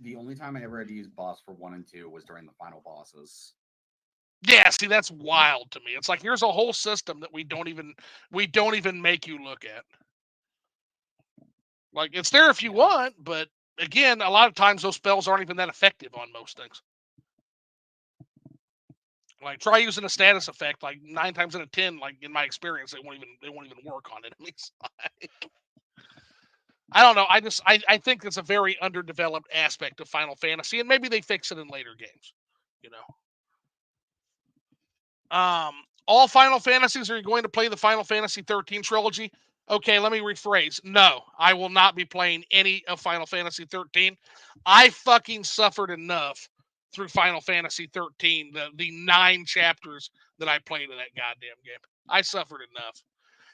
The only time I ever had to use boss for 1 and 2 was during the final bosses. Yeah, see, that's wild to me. It's like here's a whole system that we don't even make you look at. Like it's there if you want, but again, a lot of times those spells aren't even that effective on most things. Like try using a status effect, like 9 times out of 10, like in my experience, it won't even work on enemies. I don't know. I think it's a very underdeveloped aspect of Final Fantasy, and maybe they fix it in later games. You know. All Final Fantasies, are you going to play the Final Fantasy 13 trilogy? Okay, let me rephrase. No, I will not be playing any of Final Fantasy 13. I fucking suffered enough through Final Fantasy 13, the 9 chapters that I played in that goddamn game. I suffered enough.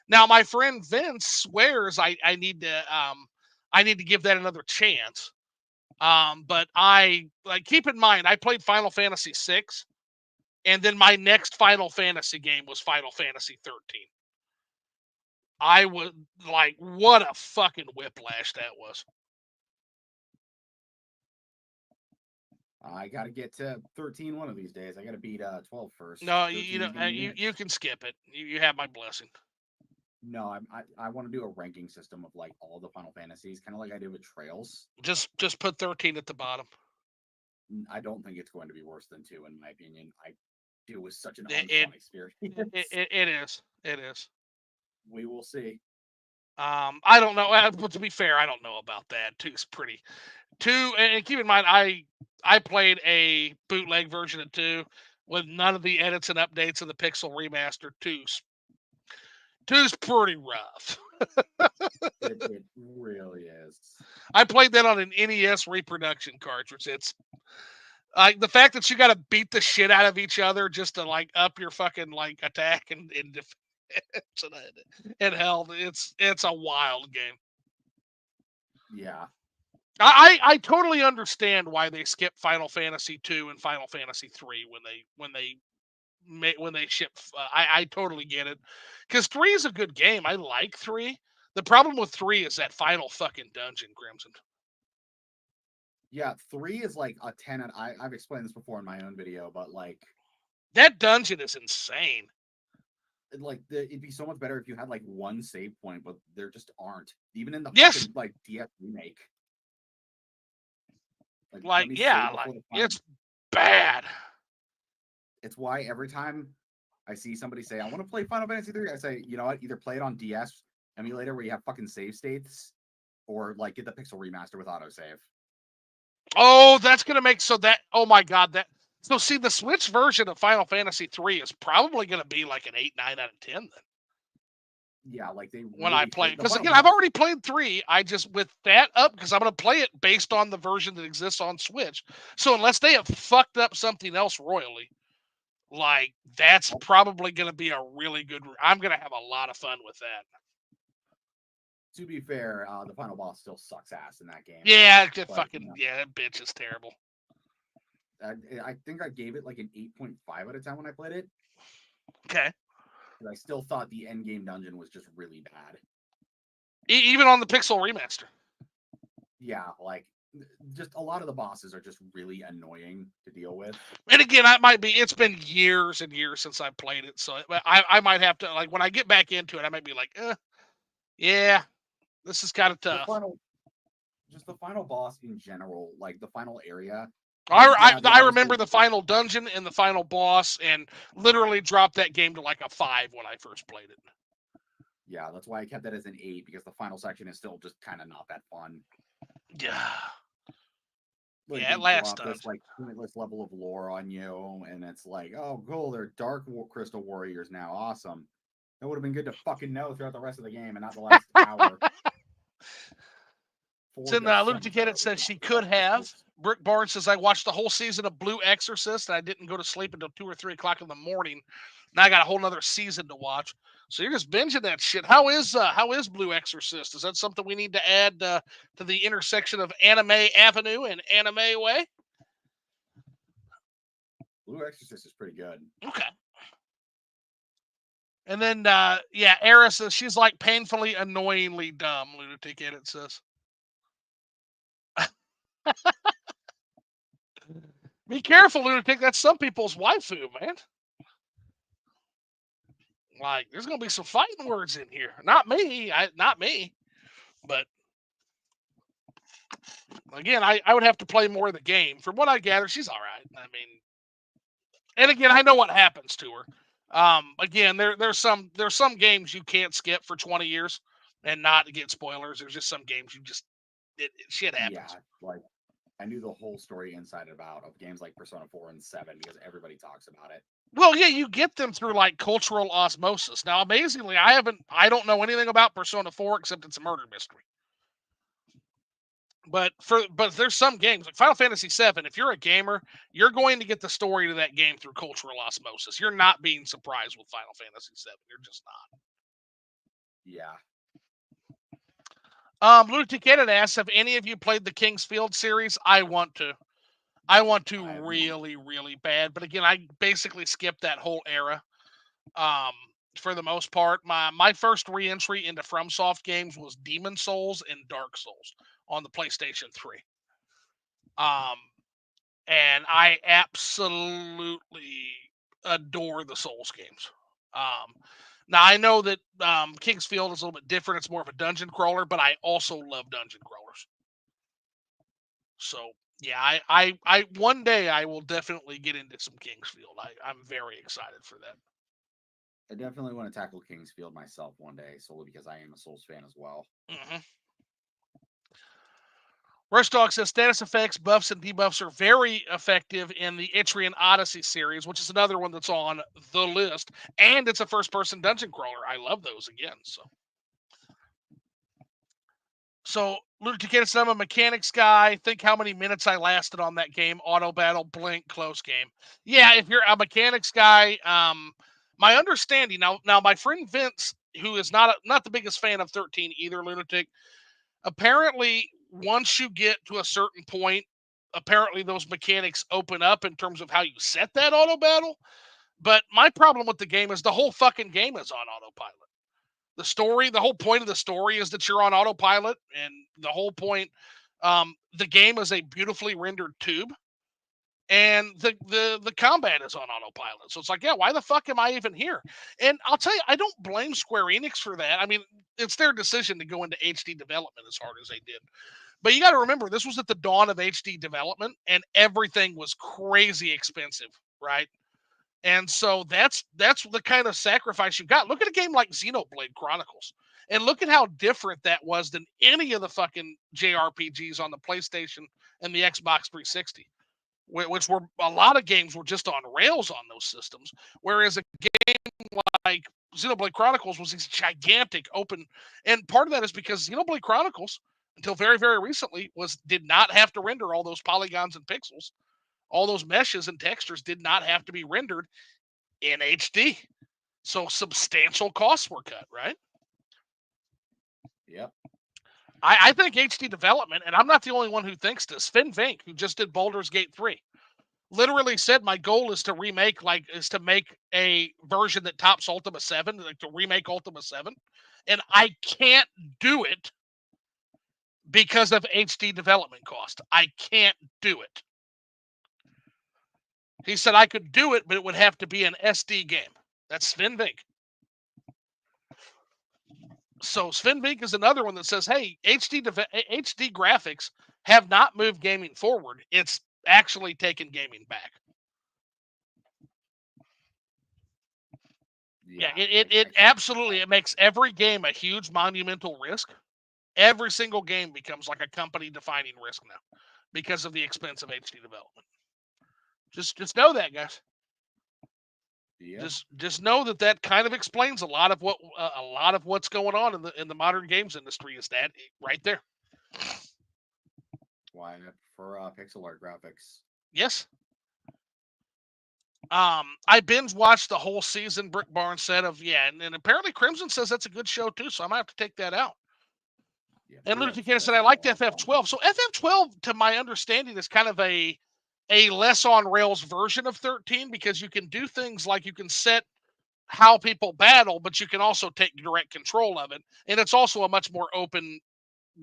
Now, my friend Vince swears I need to give that another chance. But I like keep in mind I played Final Fantasy 6. And then my next Final Fantasy game was Final Fantasy 13. I was like, what a fucking whiplash that was. I got to get to 13 one of these days. I got to beat 12 first. No, you can skip it. You have my blessing. No, I want to do a ranking system of like all the Final Fantasies, kind of like I did with Trails. Just put 13 at the bottom. I don't think it's going to be worse than 2, in my opinion. It was such an unfun experience. It is. It is. We will see. I don't know. But to be fair, I don't know about that. 2's pretty. 2, and keep in mind, I played a bootleg version of 2 with none of the edits and updates of the Pixel remaster. 2's pretty rough. It really is. I played that on an NES reproduction cartridge. It's like the fact that you got to beat the shit out of each other just to like up your fucking like attack and defense and health. It's a wild game. Yeah. I totally understand why they skipped Final Fantasy 2 and Final Fantasy 3 when they ship. I totally get it because 3 is a good game. I like 3. The problem with 3 is that final fucking dungeon, Crimson. Yeah, 3 is like a 10. I've explained this before in my own video, but like that dungeon is insane. Like it'd be so much better if you had like one save point, but there just aren't. Even in the fucking, like DS remake. It's bad. It's why every time I see somebody say I want to play Final Fantasy 3, I say, you know what? Either play it on DS emulator where you have fucking save states, or like get the Pixel remaster with autosave. Oh, that's gonna make so that. Oh my god, that. So see, the Switch version of Final Fantasy 3 is probably gonna be like an 8, 9 out of 10 then. Yeah, like they when I really play. the Because final again, I've boss. already played 3. I just with that up because I'm going to play it based on the version that exists on Switch. So unless they have fucked up something else royally, like that's probably going to be a really good. I'm going to have a lot of fun with that. To be fair, the final boss still sucks ass in that game. Yeah, But, you know, yeah, that bitch is terrible. I think I gave it like an 8.5 out of 10 when I played it. Okay. But I still thought the end game dungeon was just really bad. Even on the Pixel remaster. Yeah, like just a lot of the bosses are just really annoying to deal with. And again, it's been years and years since I played it, so I might have to, like, when I get back into it, I might be like, yeah, this is kind of tough. The final boss in general, like the final area. I remember the final dungeon and the final boss, and literally dropped that game to like a 5 when I first played it. Yeah, that's why I kept that as an 8, because the final section is still just kind of not that fun. Yeah. Like Yeah, they last drop this like pointless level of lore on you, and it's like, oh, cool, they're Dark Crystal Warriors now. Awesome. That would have been good to fucking know throughout the rest of the game, and not the last hour. It's in Lunatic Edit says she could have. Brick Barnes says I watched the whole season of Blue Exorcist, and I didn't go to sleep until 2 or 3 o'clock in the morning. Now I got a whole nother season to watch. So you're just binging that shit. How is Blue Exorcist? Is that something we need to add to the intersection of Anime Avenue and Anime Way? Blue Exorcist is pretty good. Okay. And then yeah, Era says she's like painfully, annoyingly dumb. Lunatic Edit says. Be careful, Lunatic. That's some people's waifu, man. Like, there's gonna be some fighting words in here. Not me. Not me. But again, I would have to play more of the game. From what I gather, she's all right. I mean, and again, I know what happens to her. Again, there's some games you can't skip for 20 years and not get spoilers. There's just some games you just shit happens. Yeah, like I knew the whole story inside and out of games like Persona 4 and 7 because everybody talks about it. Well, yeah, you get them through like cultural osmosis. Now, amazingly, I don't know anything about Persona 4 except it's a murder mystery. But there's some games like Final Fantasy VII. If you're a gamer, you're going to get the story to that game through cultural osmosis. You're not being surprised with Final Fantasy VII. You're just not. Yeah. Lunatic Edit asks, have any of you played the King's Field series? I want to. Really, really bad. But again, I basically skipped that whole era. For the most part, my first re-entry into FromSoft games was Demon Souls and Dark Souls on the PlayStation 3. And I absolutely adore the Souls games. Now I know that King's Field is a little bit different. It's more of a dungeon crawler, but I also love dungeon crawlers. So yeah, I one day I will definitely get into some King's Field. I'm very excited for that. I definitely want to tackle King's Field myself one day, solely because I am a Souls fan as well. Mm-hmm. Rush Dog says status effects, buffs, and debuffs are very effective in the Etrian Odyssey series, which is another one that's on the list. And it's a first-person dungeon crawler. I love those again. So Lunatic, I'm a mechanics guy. Think how many minutes I lasted on that game. Auto battle, blink, close game. Yeah, if you're a mechanics guy, my understanding now my friend Vince, who is not the biggest fan of 13 either, Lunatic, apparently once you get to a certain point, apparently those mechanics open up in terms of how you set that auto battle. But my problem with the game is the whole fucking game is on autopilot. The whole point of the story is that you're on autopilot, and the whole point, the game is a beautifully rendered tube, and the combat is on autopilot. So it's like, yeah, why the fuck am I even here? And I'll tell you, I don't blame Square Enix for that. I mean, it's their decision to go into HD development as hard as they did. But you got to remember, this was at the dawn of HD development, and everything was crazy expensive, right? And so that's the kind of sacrifice you got. Look at a game like Xenoblade Chronicles, and look at how different that was than any of the fucking JRPGs on the PlayStation and the Xbox 360, which were a lot of games were just on rails on those systems. Whereas a game like Xenoblade Chronicles was these gigantic open, and part of that is because Xenoblade Chronicles, until very, very recently, did not have to render all those polygons and pixels. All those meshes and textures did not have to be rendered in HD. So substantial costs were cut, right? Yep. I think HD development, and I'm not the only one who thinks this. Finn Vink, who just did Baldur's Gate 3, literally said my goal is to make a version that tops Ultima 7, like to remake Ultima 7. And I can't do it because of HD development cost. I can't do it. He said I could do it, but it would have to be an SD game. That's Sven Vink. So Sven Vink is another one that says, hey, HD graphics have not moved gaming forward. It's actually taken gaming back. Yeah, it absolutely, it makes every game a huge monumental risk. Every single game becomes like a company-defining risk now because of the expense of HD development. Just know that, guys. Yep. Just know that kind of explains a lot of what's going on in the modern games industry. Is that right there? Why I prefer pixel art graphics. Yes. I binge watched the whole season. Brick Barn said and apparently Crimson says that's a good show too. So I might have to take that out. Yeah, and Lunatic Cannon said I liked FF12. So FF12, to my understanding, is kind of a less on rails version of 13 because you can do things like you can set how people battle, but you can also take direct control of it, and it's also a much more open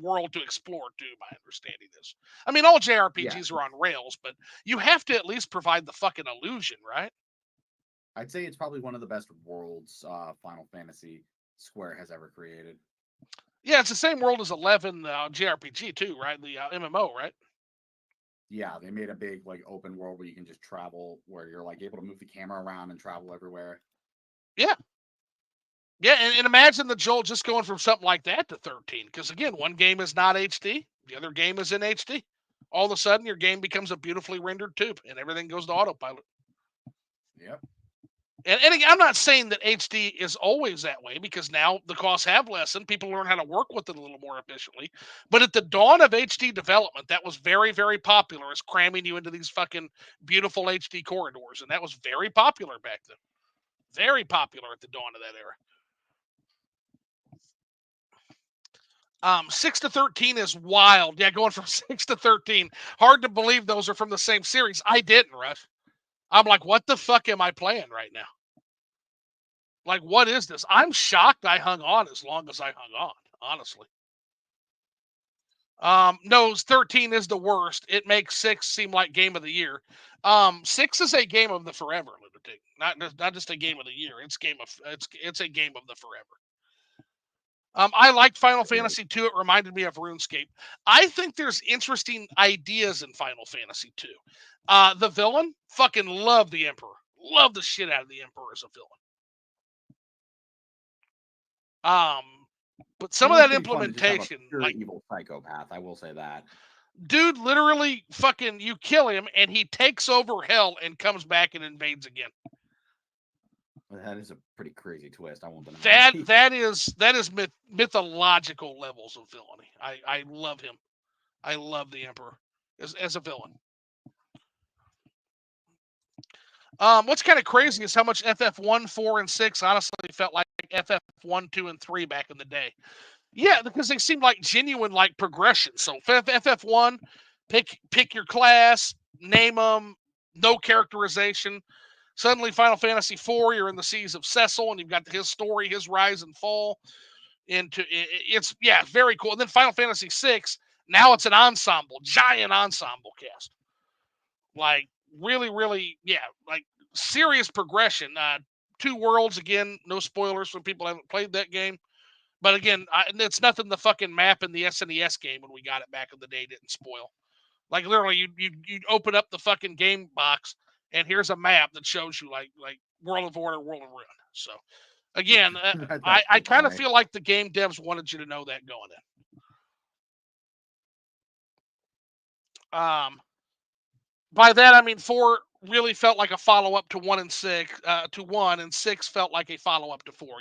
world to explore too. My understanding is, I mean, all JRPGs are on rails, but you have to at least provide the fucking illusion, right? I'd say it's probably one of the best worlds Final Fantasy Square has ever created. Yeah, it's the same world as 11 JRPG too, right? The MMO, right? Yeah, they made a big like open world where you can just travel, where you're like able to move the camera around and travel everywhere. Yeah. Yeah, and imagine the Joel just going from something like that to 13. Because again, one game is not HD, the other game is in HD. All of a sudden, your game becomes a beautifully rendered tube, and everything goes to autopilot. Yep. And again, I'm not saying that HD is always that way, because now the costs have lessened. People learn how to work with it a little more efficiently. But at the dawn of HD development, that was very, very popular, as cramming you into these fucking beautiful HD corridors. And that was very popular back then. Very popular at the dawn of that era. 6 to 13 is wild. Yeah, going from 6 to 13. Hard to believe those are from the same series. I didn't, Russ. I'm like, what the fuck am I playing right now? Like, what is this? I'm shocked I hung on as long as I hung on, honestly. No, 13 is the worst. It makes 6 seem like game of the year. 6 is a game of the forever, Lunatic. Not just a game of the year. It's a game of the forever. I liked Final Fantasy 2. It reminded me of RuneScape. I think there's interesting ideas in Final Fantasy 2. The villain, fucking love the Emperor. Love the shit out of the Emperor as a villain. But some of that implementation, like evil psychopath, I will say that. Dude, literally, fucking, you kill him and he takes over hell and comes back and invades again. That is a pretty crazy twist. I won't deny that is mythological levels of villainy. I love him. I love the Emperor as a villain. What's kind of crazy is how much FF1, 4, and 6 honestly felt like FF1, 2, and 3 back in the day. Yeah, because they seemed like genuine like progression. So FF1, pick your class, name them, no characterization. Suddenly, Final Fantasy 4, you're in the seas of Cecil, and you've got his story, his rise and fall. It's very cool. And then Final Fantasy 6, now it's an ensemble, giant ensemble cast. Like really, really, like serious progression. 2 worlds again, no spoilers for people who haven't played that game. But again, it's nothing the fucking map in the SNES game when we got it back in the day didn't spoil. Like literally, you'd open up the fucking game box and here's a map that shows you like World of Order, World of Ruin. So again, I kind of feel like the game devs wanted you to know that going in. By that I mean 4 really felt like a follow-up to 1 and 6, to 1, and 6 felt like a follow-up to 4.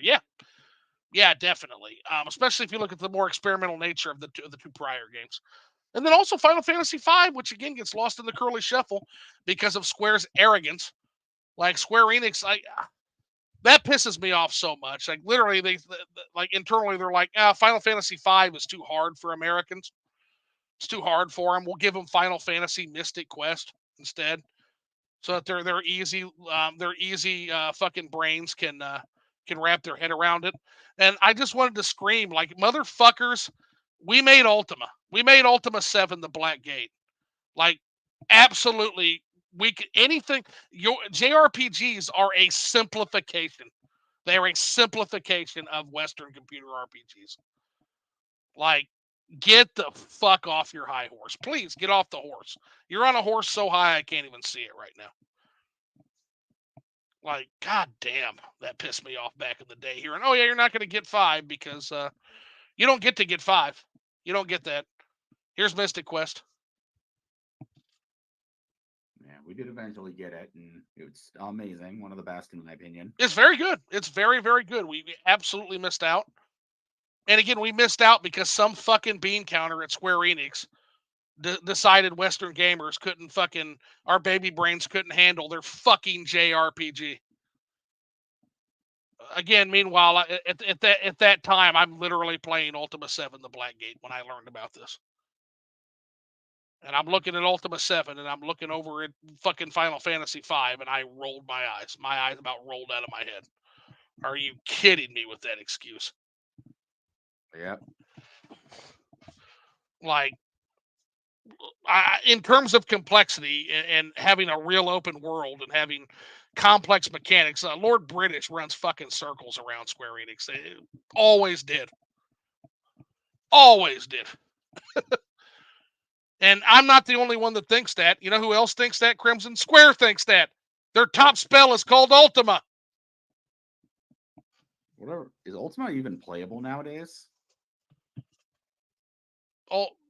Yeah, definitely. Especially if you look at the more experimental nature of the two prior games. And then also Final Fantasy V, which again gets lost in the curly shuffle because of Square's arrogance. Like Square Enix, that pisses me off so much. Like literally, they like internally they're like, Final Fantasy V is too hard for Americans. It's too hard for them. We'll give them Final Fantasy Mystic Quest instead, so that their easy fucking brains can wrap their head around it. And I just wanted to scream like, motherfuckers, we made Ultima. We made Ultima 7 the Black Gate. Like, absolutely, we could anything. Your JRPGs are a simplification. They are a simplification of Western computer RPGs. Like, get the fuck off your high horse. Please get off the horse. You're on a horse so high I can't even see it right now. Like, god damn, that pissed me off back in the day here. And oh yeah, you're not going to get 5 because you don't get to get 5. You don't get that. Here's Mystic Quest. Yeah, we did eventually get it, and it's amazing. One of the best, in my opinion. It's very good. It's very, very good. We absolutely missed out. And again, we missed out because some fucking bean counter at Square Enix decided Western gamers couldn't fucking, our baby brains couldn't handle their fucking JRPG. Again, meanwhile, at that time, I'm literally playing Ultima 7 the Black Gate when I learned about this. And I'm looking at Ultima 7 and I'm looking over at fucking Final Fantasy 5 and I rolled my eyes. My eyes about rolled out of my head. Are you kidding me with that excuse? Yep. Like, in terms of complexity and having a real open world and having complex mechanics, Lord British runs fucking circles around Square Enix. They always did. Always did. And I'm not the only one that thinks that. You know who else thinks that, Crimson? Square thinks that. Their top spell is called Ultima. Whatever. Is Ultima even playable nowadays?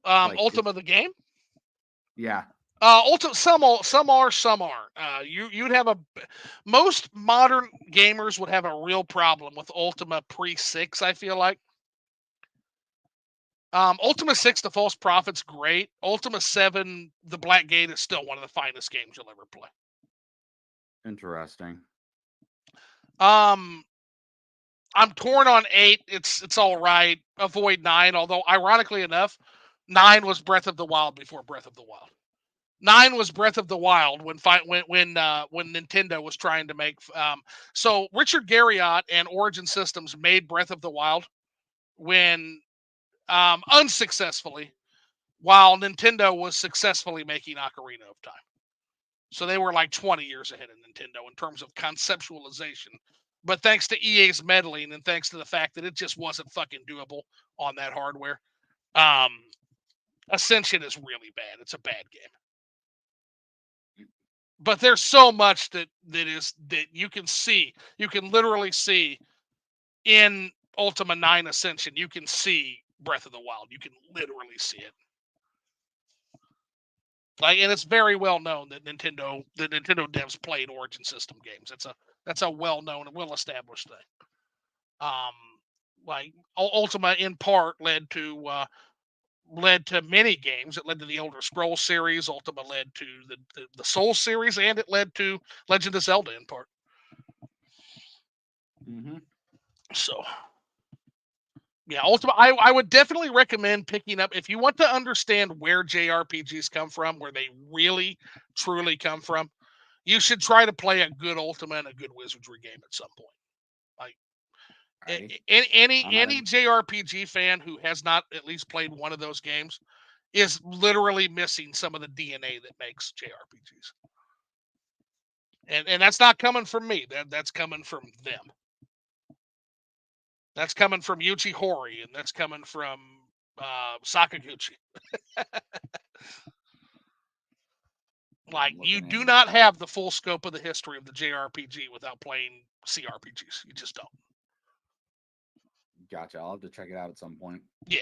Ultima the game? Yeah. Ultima, some are. You'd have most modern gamers would have a real problem with Ultima pre-6, I feel like. Ultima 6, The False Prophet's great. Ultima 7, The Black Gate is still one of the finest games you'll ever play. Interesting. I'm torn on 8. It's all right. Avoid 9, although ironically enough, 9 was Breath of the Wild before Breath of the Wild. 9 was Breath of the Wild when Nintendo was trying to make. So Richard Garriott and Origin Systems made Breath of the Wild when unsuccessfully, while Nintendo was successfully making Ocarina of Time. So they were like 20 years ahead of Nintendo in terms of conceptualization. But thanks to EA's meddling and thanks to the fact that it just wasn't fucking doable on that hardware, Ascension is really bad. It's a bad game. But there's so much that you can literally see in Ultima 9 Ascension. You can see Breath of the Wild. You can literally see it. Like, and it's very well known that the Nintendo devs played Origin System games. That's a well known and well established thing. Like Ultima in part led to many games. It led to the Elder Scrolls series. Ultima led to the Soul series, and it led to Legend of Zelda in part. Mm-hmm. So, yeah, Ultima. I would definitely recommend picking up if you want to understand where JRPGs come from, where they really truly come from. You should try to play a good Ultima and a good Wizardry game at some point. Like Right. any JRPG fan who has not at least played one of those games is literally missing some of the DNA that makes JRPGs. And that's not coming from me. That's coming from them. That's coming from Yuji Horii, and that's coming from Sakaguchi. Like, you do not have the full scope of the history of the JRPG without playing CRPGs. You just don't. Gotcha. I'll have to check it out at some point. Yeah.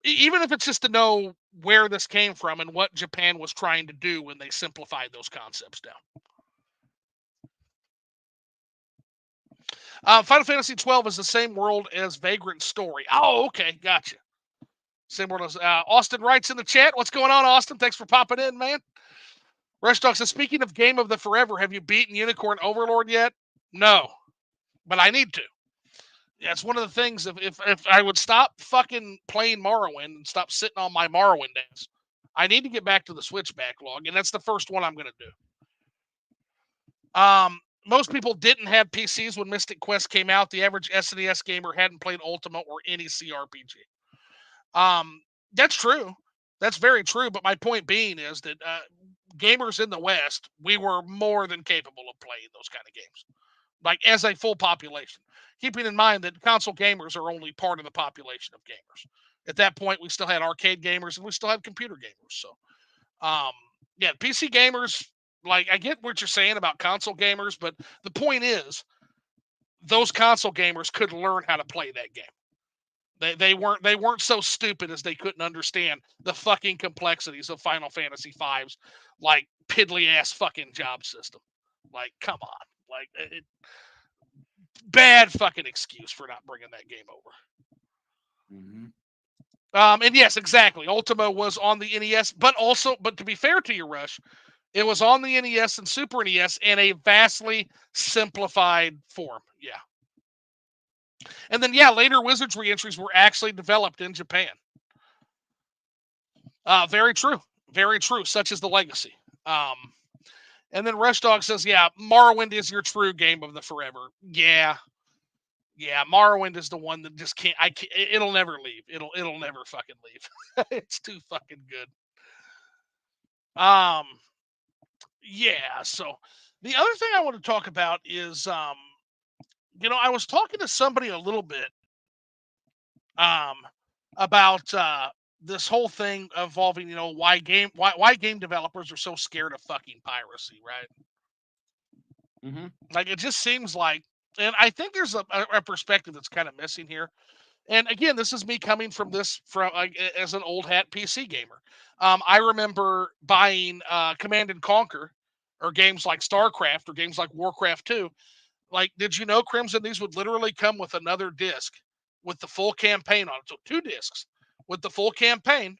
Even if it's just to know where this came from and what Japan was trying to do when they simplified those concepts down. Final Fantasy 12 is the same world as Vagrant Story. Oh, okay, gotcha. Same world as Austin writes in the chat. What's going on, Austin? Thanks for popping in, man. Rush Dog says, speaking of Game of the Forever, have you beaten Unicorn Overlord yet? No, but I need to. Yeah, it's one of the things. If I would stop fucking playing Morrowind and stop sitting on my Morrowind ass, I need to get back to the Switch backlog, and that's the first one I'm going to do. Most people didn't have PCs when Mystic Quest came out. The average SNES gamer hadn't played Ultima or any CRPG. That's true. That's very true. But my point being is that gamers in the West, we were more than capable of playing those kind of games, like as a full population. Keeping in mind that console gamers are only part of the population of gamers. At that point, we still had arcade gamers and we still had computer gamers. So, yeah, PC gamers, like, I get what you're saying about console gamers, but the point is, those console gamers could learn how to play that game. They weren't so stupid as they couldn't understand the fucking complexities of Final Fantasy V's like piddly ass fucking job system. Like, come on, like bad fucking excuse for not bringing that game over. Mm-hmm. And yes, exactly. Ultima was on the NES, but to be fair to you, Rush, it was on the NES and Super NES in a vastly simplified form. Yeah. And then, yeah, later Wizards re-entries were actually developed in Japan. Very true. Very true. Such is the legacy. And then Rush Dog says, yeah, Morrowind is your true game of the forever. Yeah. Yeah, Morrowind is the one that just can't. It'll never leave. It'll never fucking leave. It's too fucking good. Yeah. So the other thing I want to talk about is, I was talking to somebody a little bit, um, about this whole thing involving, why game developers are so scared of fucking piracy, right? Mm-hmm. Like, it just seems like, and I think there's a perspective that's kind of missing here. And again, this is me coming from as an old hat PC gamer. I remember buying Command and Conquer, or games like StarCraft, or games like Warcraft 2. Like, did you know, Crimson, these would literally come with another disc with the full campaign on it. So 2 discs with the full campaign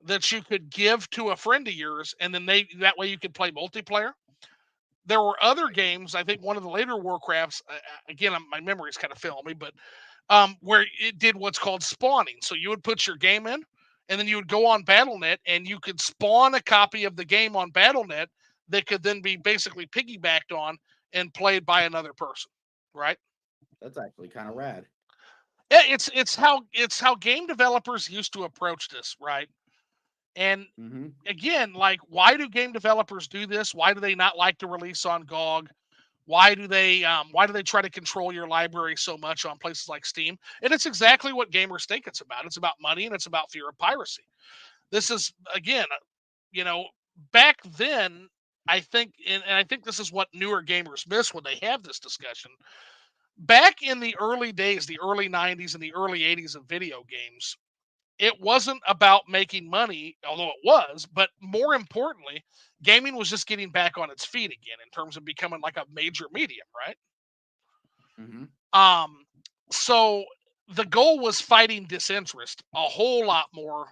that you could give to a friend of yours, and then that way you could play multiplayer. There were other games. I think one of the later Warcrafts, again, my memory's kind of failing me, but where it did what's called spawning. So you would put your game in, and then you would go on BattleNet, and you could spawn a copy of the game on BattleNet that could then be basically piggybacked on and played by another person, right? That's actually kind of rad. Yeah, it's how game developers used to approach this, right? And Mm-hmm. again, like, why do game developers do this? Why do they not like to release on GOG? Why do they try to control your library so much on places like Steam? And it's exactly what gamers think it's about. It's about money and it's about fear of piracy. This is, again, you know, back then, I think, and I think this is what newer gamers miss when they have this discussion. Back in the early days, the early 90s and the early 80s of video games, it wasn't about making money, although it was, but more importantly, gaming was just getting back on its feet again in terms of becoming like a major medium, right? Mm-hmm. Um, so the goal was fighting disinterest a whole lot more.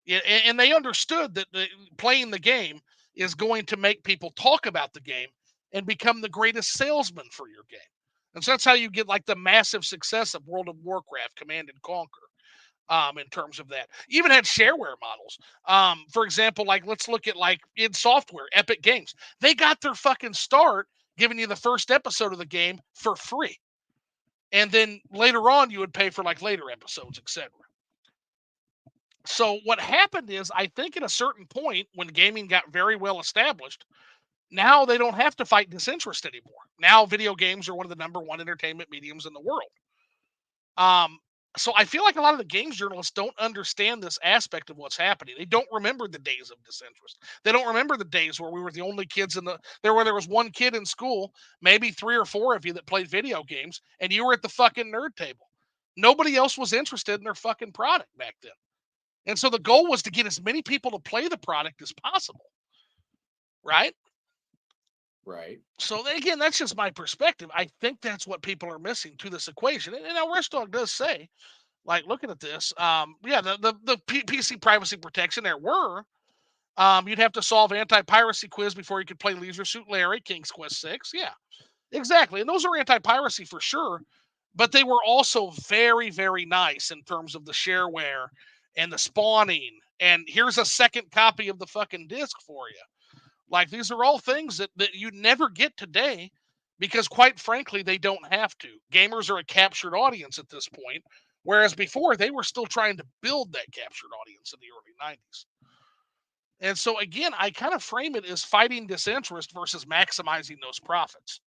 And they understood that playing the game is going to make people talk about the game and become the greatest salesman for your game. And so that's how you get like the massive success of World of Warcraft, Command and Conquer. In terms of that, even had shareware models. For example, like, let's look at like in software, Epic Games. They got their fucking start giving you the first episode of the game for free, and then later on you would pay for like later episodes, etc. So what happened is, I think at a certain point when gaming got very well established, now they don't have to fight disinterest anymore. Now video games are one of the number one entertainment mediums in the world. Um, so I feel like a lot of the games journalists don't understand this aspect of what's happening. They don't remember the days of disinterest. They don't remember the days where we were the only kids where there was one kid in school, maybe 3 or 4 of you that played video games, and you were at the fucking nerd table. Nobody else was interested in their fucking product back then. And so the goal was to get as many people to play the product as possible. Right? Right. So again, that's just my perspective. I think that's what people are missing to this equation. And now Dog does say, like, looking at this, yeah, the PC privacy protection there were, you'd have to solve anti-piracy quiz before you could play Leisure Suit Larry, King's Quest 6. Yeah, exactly. And those are anti-piracy for sure, but they were also very, very nice in terms of the shareware and the spawning. And here's a second copy of the fucking disc for you. Like, these are all things that you never get today because, quite frankly, they don't have to. Gamers are a captured audience at this point, whereas before they were still trying to build that captured audience in the early 90s. And so, again, I kind of frame it as fighting disinterest versus maximizing those profits.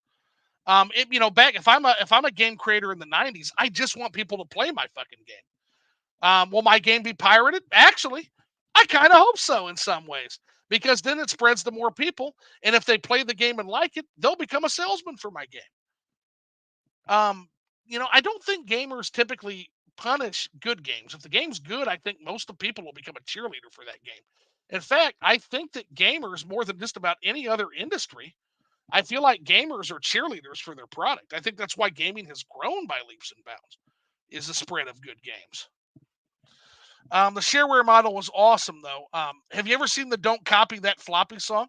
Back if I'm a game creator in the 90s, I just want people to play my fucking game. Will my game be pirated? Actually, I kind of hope so in some ways, because then it spreads to more people. And if they play the game and like it, they'll become a salesman for my game. I don't think gamers typically punish good games. If the game's good, I think most of the people will become a cheerleader for that game. In fact, I think that gamers, more than just about any other industry, I feel like gamers are cheerleaders for their product. I think that's why gaming has grown by leaps and bounds, is the spread of good games. The shareware model was awesome, though. Have you ever seen the "Don't Copy That" floppy song?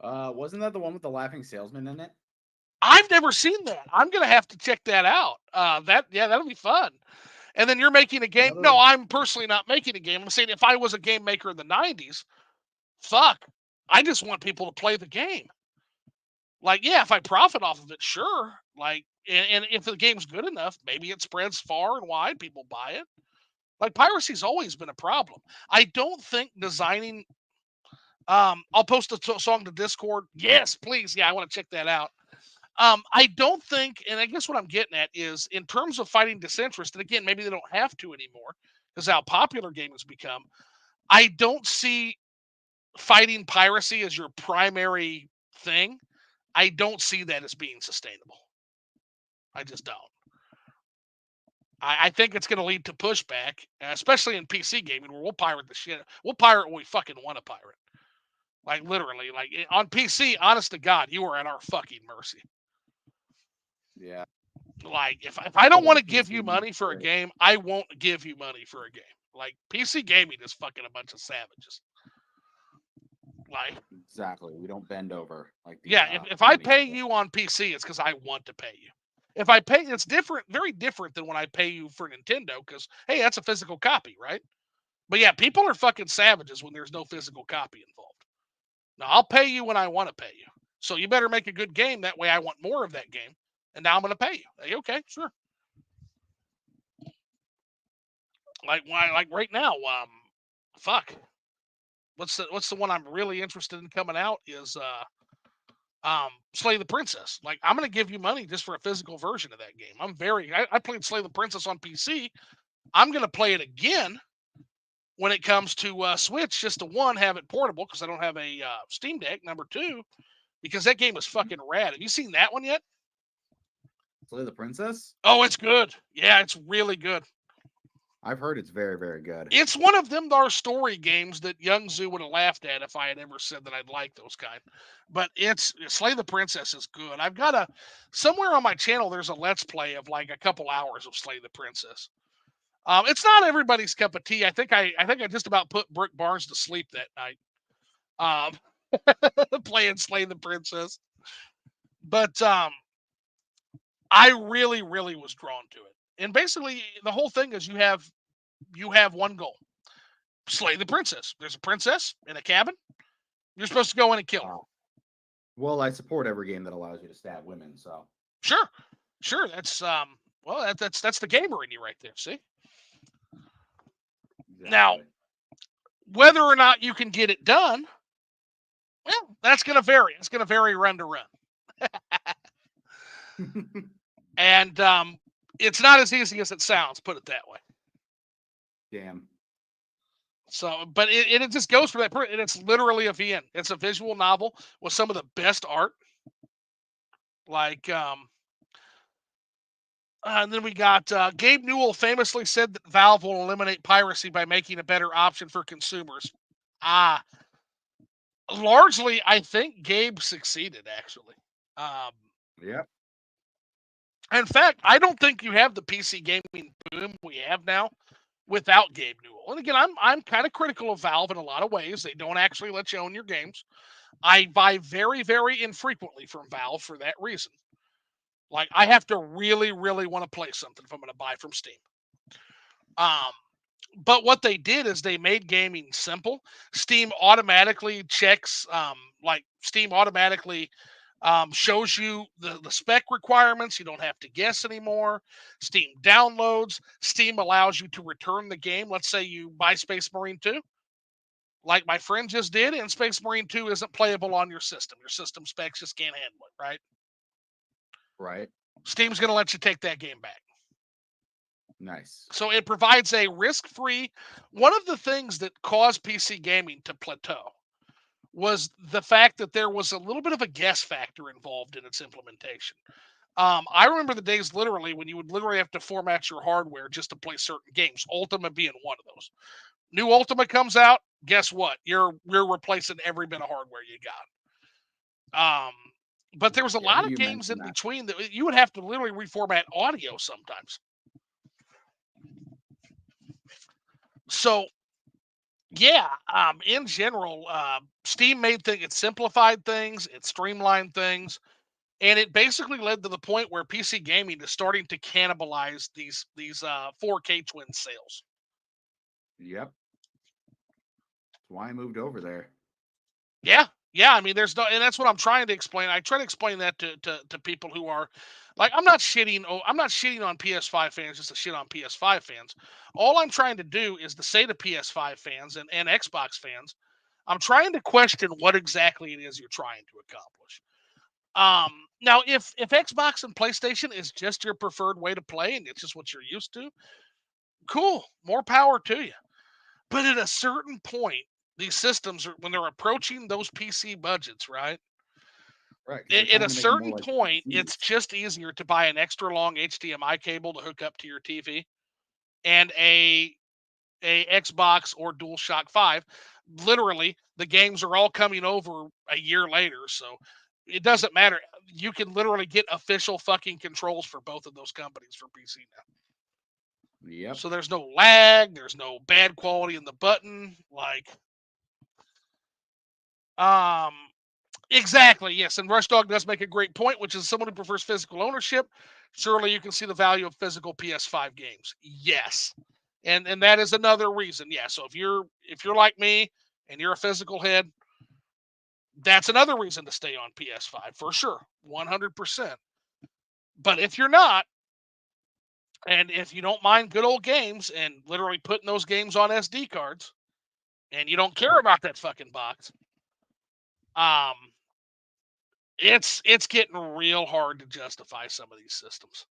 Wasn't that the one with the laughing salesman in it? I've never seen that. I'm gonna have to check that out. That'll be fun. And then you're making a game. No, I'm personally not making a game. I'm saying if I was a game maker in the 90s, fuck, I just want people to play the game. Like, yeah, if I profit off of it, sure. Like, and if the game's good enough, maybe it spreads far and wide. People buy it. Like, piracy's always been a problem. I don't think designing. I'll post a song to Discord. Yes, please. Yeah, I want to check that out. I don't think, and I guess what I'm getting at is in terms of fighting disinterest, and again, maybe they don't have to anymore because how popular game has become. I don't see fighting piracy as your primary thing. I don't see that as being sustainable. I just don't. I think it's going to lead to pushback, especially in PC gaming, where we'll pirate the shit. We'll pirate when we fucking want to pirate. Like, literally, like on PC, honest to God, you are at our fucking mercy. Yeah. Like, if I don't want to give you money for a game, I won't give you money for a game. Like, PC gaming is fucking a bunch of savages. Like, exactly, we don't bend over. Like, if I pay you on PC, it's because I want to pay you. If I pay, it's different, very different than when I pay you for Nintendo, because hey, that's a physical copy, right? But yeah, people are fucking savages when there's no physical copy involved. Now, I'll pay you when I want to pay you. So you better make a good game. That way I want more of that game. And now I'm going to pay you. Hey, okay, sure. Like right now, fuck. What's the one I'm really interested in coming out is Slay the Princess. Like, I'm going to give you money just for a physical version of that game. I played Slay the Princess on PC. I'm going to play it again when it comes to Switch, just to one, have it portable because I don't have a Steam Deck. Number two, because that game is fucking rad. Have you seen that one yet? Slay the Princess? Oh, it's good. Yeah, it's really good. I've heard it's very, very good. It's one of them our story games that Young Zoo would have laughed at if I had ever said that I'd like those kind. But it's Slay the Princess is good. I've got somewhere on my channel there's a let's play of like a couple hours of Slay the Princess. It's not everybody's cup of tea. I think I just about put Brooke Barnes to sleep that night. Playing Slay the Princess. But I really, really was drawn to it. And basically the whole thing is you have one goal. Slay the princess. There's a princess in a cabin. You're supposed to go in and kill her. Well, I support every game that allows you to stab women, so. Sure. That's that's the gamer in you right there, see? Exactly. Now, whether or not you can get it done, well, that's going to vary. It's going to vary run to run. And it's not as easy as it sounds, put it that way. Damn. So, but it just goes for that. And it's literally a VN. It's a visual novel with some of the best art. Like, And then we got Gabe Newell famously said that Valve will eliminate piracy by making a better option for consumers. Largely, I think Gabe succeeded, actually. Yep. In fact, I don't think you have the PC gaming boom we have now without Gabe Newell. And again, I'm kind of critical of Valve in a lot of ways. They don't actually let you own your games. I buy very, very infrequently from Valve for that reason. Like, I have to really, really want to play something if I'm going to buy from Steam. But what they did is they made gaming simple. Steam automatically checks, Steam automatically shows you the spec requirements. You don't have to guess anymore. Steam downloads. Steam allows you to return the game. Let's say you buy Space Marine 2, like my friend just did, and Space Marine 2 isn't playable on your system. Your system specs just can't handle it, right? Right. Steam's going to let you take that game back. Nice. So it provides a risk-free. One of the things that caused PC gaming to plateau was the fact that there was a little bit of a guess factor involved in its implementation. I remember the days literally when you would literally have to format your hardware just to play certain games, Ultima being one of those. New Ultima comes out, guess what? You're replacing every bit of hardware you got. But there was a lot of You games in mentioned that. between that you would have to literally reformat audio sometimes. So yeah, in general, Steam made things, it simplified things, it streamlined things, and it basically led to the point where PC gaming is starting to cannibalize these 4K twin sales. Yep. That's why I moved over there. Yeah, yeah. I mean, there's no, and that's what I'm trying to explain. I try to explain that to people who are like, I'm not shitting on PS5 fans just to shit on PS5 fans. All I'm trying to do is to say to PS5 fans and Xbox fans, I'm trying to question what exactly it is you're trying to accomplish. Now, if Xbox and PlayStation is just your preferred way to play and it's just what you're used to, cool, more power to you. But at a certain point, these systems are when they're approaching those PC budgets, right? Right. Because they're At trying a to make them more certain like point, it's PCs. just easier to buy an extra long HDMI cable to hook up to your TV and a Xbox or DualShock 5. Literally, the games are all coming over a year later, so it doesn't matter. You can literally get official fucking controls for both of those companies for PC now. Yep. So there's no lag, there's no bad quality in the button, like um exactly, yes. And Rush Dog does make a great point, which is someone who prefers physical ownership. Surely you can see the value of physical PS5 games. Yes. And that is another reason. Yeah. So if you're like me and you're a physical head, that's another reason to stay on PS5 for sure. 100%. But if you're not, and if you don't mind good old games and literally putting those games on SD cards, and you don't care about that fucking box, um, it's getting real hard to justify some of these systems.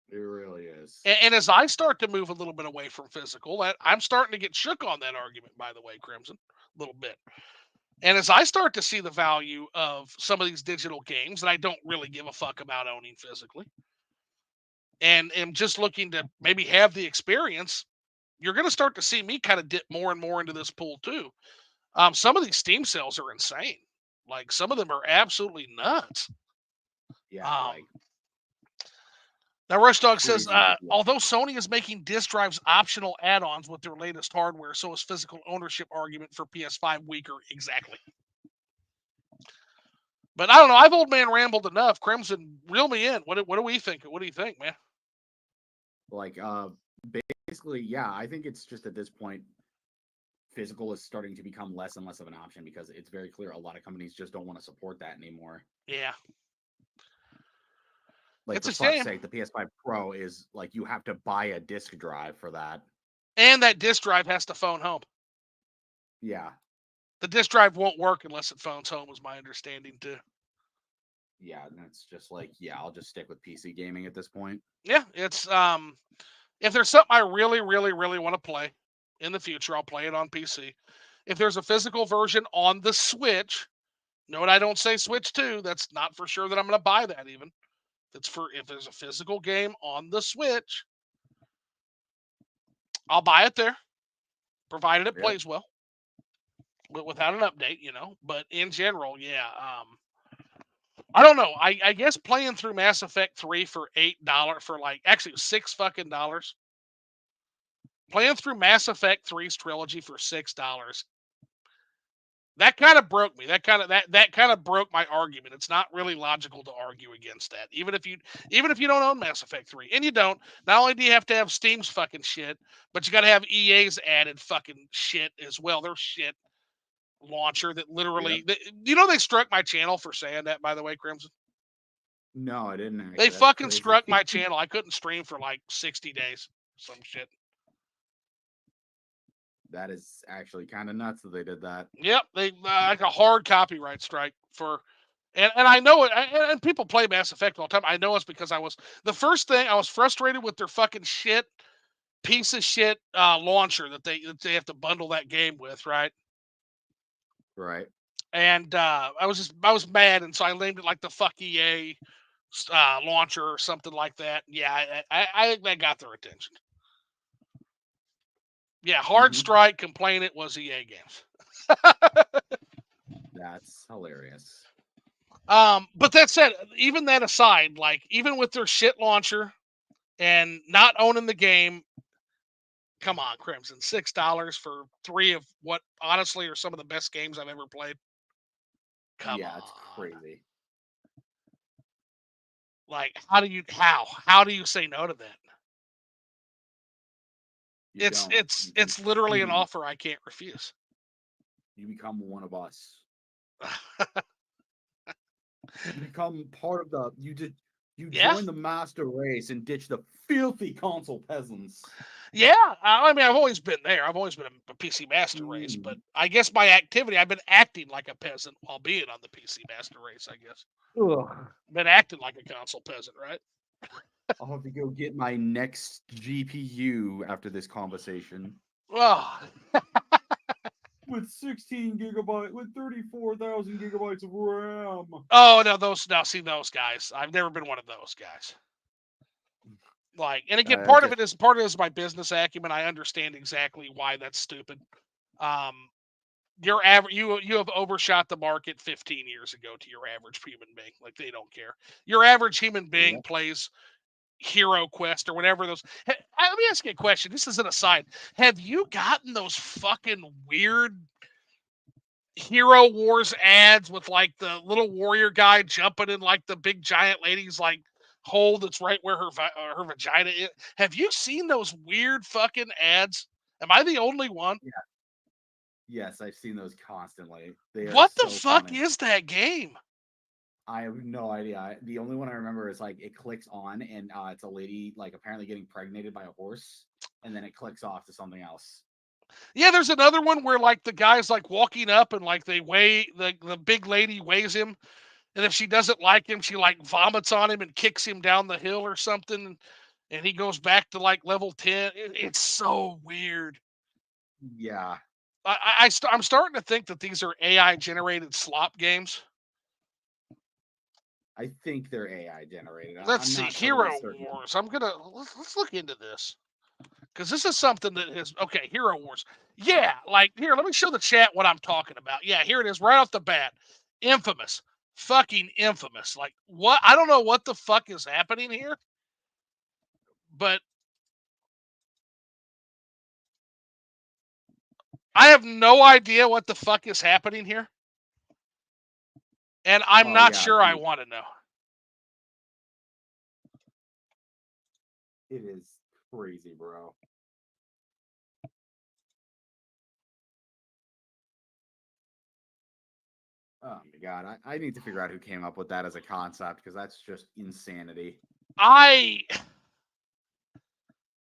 It really is. And as I start to move a little bit away from physical, I'm starting to get shook on that argument, by the way, Crimson, a little bit. And as I start to see the value of some of these digital games that I don't really give a fuck about owning physically, and am just looking to maybe have the experience, you're going to start to see me kind of dip more and more into this pool too. Some of these Steam sales are insane. Like some of them are absolutely nuts. Yeah. Um, Like Now, Rush Dog says, crazy good deal. although Sony is making disk drives optional add-ons with their latest hardware, so is physical ownership argument for PS5 weaker. Exactly. But I don't know. I've old man rambled enough. Crimson, reel me in. What do we think? What do you think, man? Like basically, yeah, I think it's just at this point physical is starting to become less and less of an option because it's very clear a lot of companies just don't want to support that anymore. Yeah. Like It's for a fuck's shame. sake, the PS5 Pro is like you have to buy a disk drive for that. And that disk drive has to phone home. Yeah. The disk drive won't work unless it phones home, is my understanding too. Yeah, and it's just like, yeah, I'll just stick with PC gaming at this point. Yeah, it's if there's something I really, really, really want to play in the future, I'll play it on PC. If there's a physical version on the Switch, note I don't say Switch 2. That's not for sure that I'm going to buy that even. if there's a physical game on the Switch, I'll buy it there, provided it Yep. plays well, without an update, But in general, yeah. I don't know. I guess playing through Mass Effect 3 for $8 for actually $6 playing through Mass Effect 3's trilogy for $6. That kind of broke me. That kind of broke my argument. It's not really logical to argue against that. Even if you don't own Mass Effect 3, and you don't, not only do you have to have Steam's fucking shit, but you got to have EA's added fucking shit as well. Their shit launcher that literally, Yep. they struck my channel for saying that, by the way, Crimson. No, I didn't actually. They That's fucking crazy. struck my channel. I couldn't stream for 60 days. Some shit. That is actually kind of nuts that they did that. Yep, they like a hard copyright strike for, and I know it. And people play Mass Effect all the time. I know it's because I was frustrated with their fucking piece of shit launcher that they have to bundle that game with, right? Right. And I was mad, and so I named it like the fuck EA launcher or something like that. Yeah, I think that got their attention. Yeah, hard strike. Complain it was EA games. That's hilarious. But that said, even that aside, even with their shit launcher and not owning the game, come on, Crimson, $6 for 3 of what honestly are some of the best games I've ever played. Come on. It's crazy. How do you say no to that? It's literally an offer I can't refuse. You become one of us. You become part of the. You join the master race and ditch the filthy console peasants. Yeah, I mean, I've always been there. I've always been a PC master race, but I guess my activity, I've been acting like a peasant while being on the PC master race. I guess. Been acting like a console peasant, right? I'll have to go get my next GPU after this conversation. Oh. With 16 gigabytes, with 34,000 gigabytes of RAM. Oh no, see those guys. I've never been one of those guys. And again, part of it is my business acumen. I understand exactly why that's stupid. Your average, you have overshot the market 15 years ago to your average human being. They don't care. Your average human being plays Hero Quest or whatever those. Let me ask you a question. This is an aside. Have you gotten those fucking weird Hero Wars ads with the little warrior guy jumping in the big giant lady's hole that's right where her vagina is? Have you seen those weird fucking ads? Am I the only one? Yeah. Yes, I've seen those constantly. What the fuck is that game? I have no idea. The only one I remember is it clicks on and it's a lady apparently getting pregnated by a horse, and then it clicks off to something else. Yeah, there's another one where the guy's walking up and they weigh the big lady weighs him, and if she doesn't like him, she vomits on him and kicks him down the hill or something, and he goes back to level 10. It's so weird. Yeah. I'm starting to think that these are AI generated slop games. I think they're AI generated. Let's see, Hero Wars. Let's look into this, because this is something that is okay. Hero Wars. Yeah, here. Let me show the chat what I'm talking about. Yeah, here it is right off the bat. Infamous, fucking infamous. What? I don't know what the fuck is happening here, but I have no idea what the fuck is happening here. And I'm not sure I want to know. It is crazy, bro. Oh my god, I need to figure out who came up with that as a concept, because that's just insanity.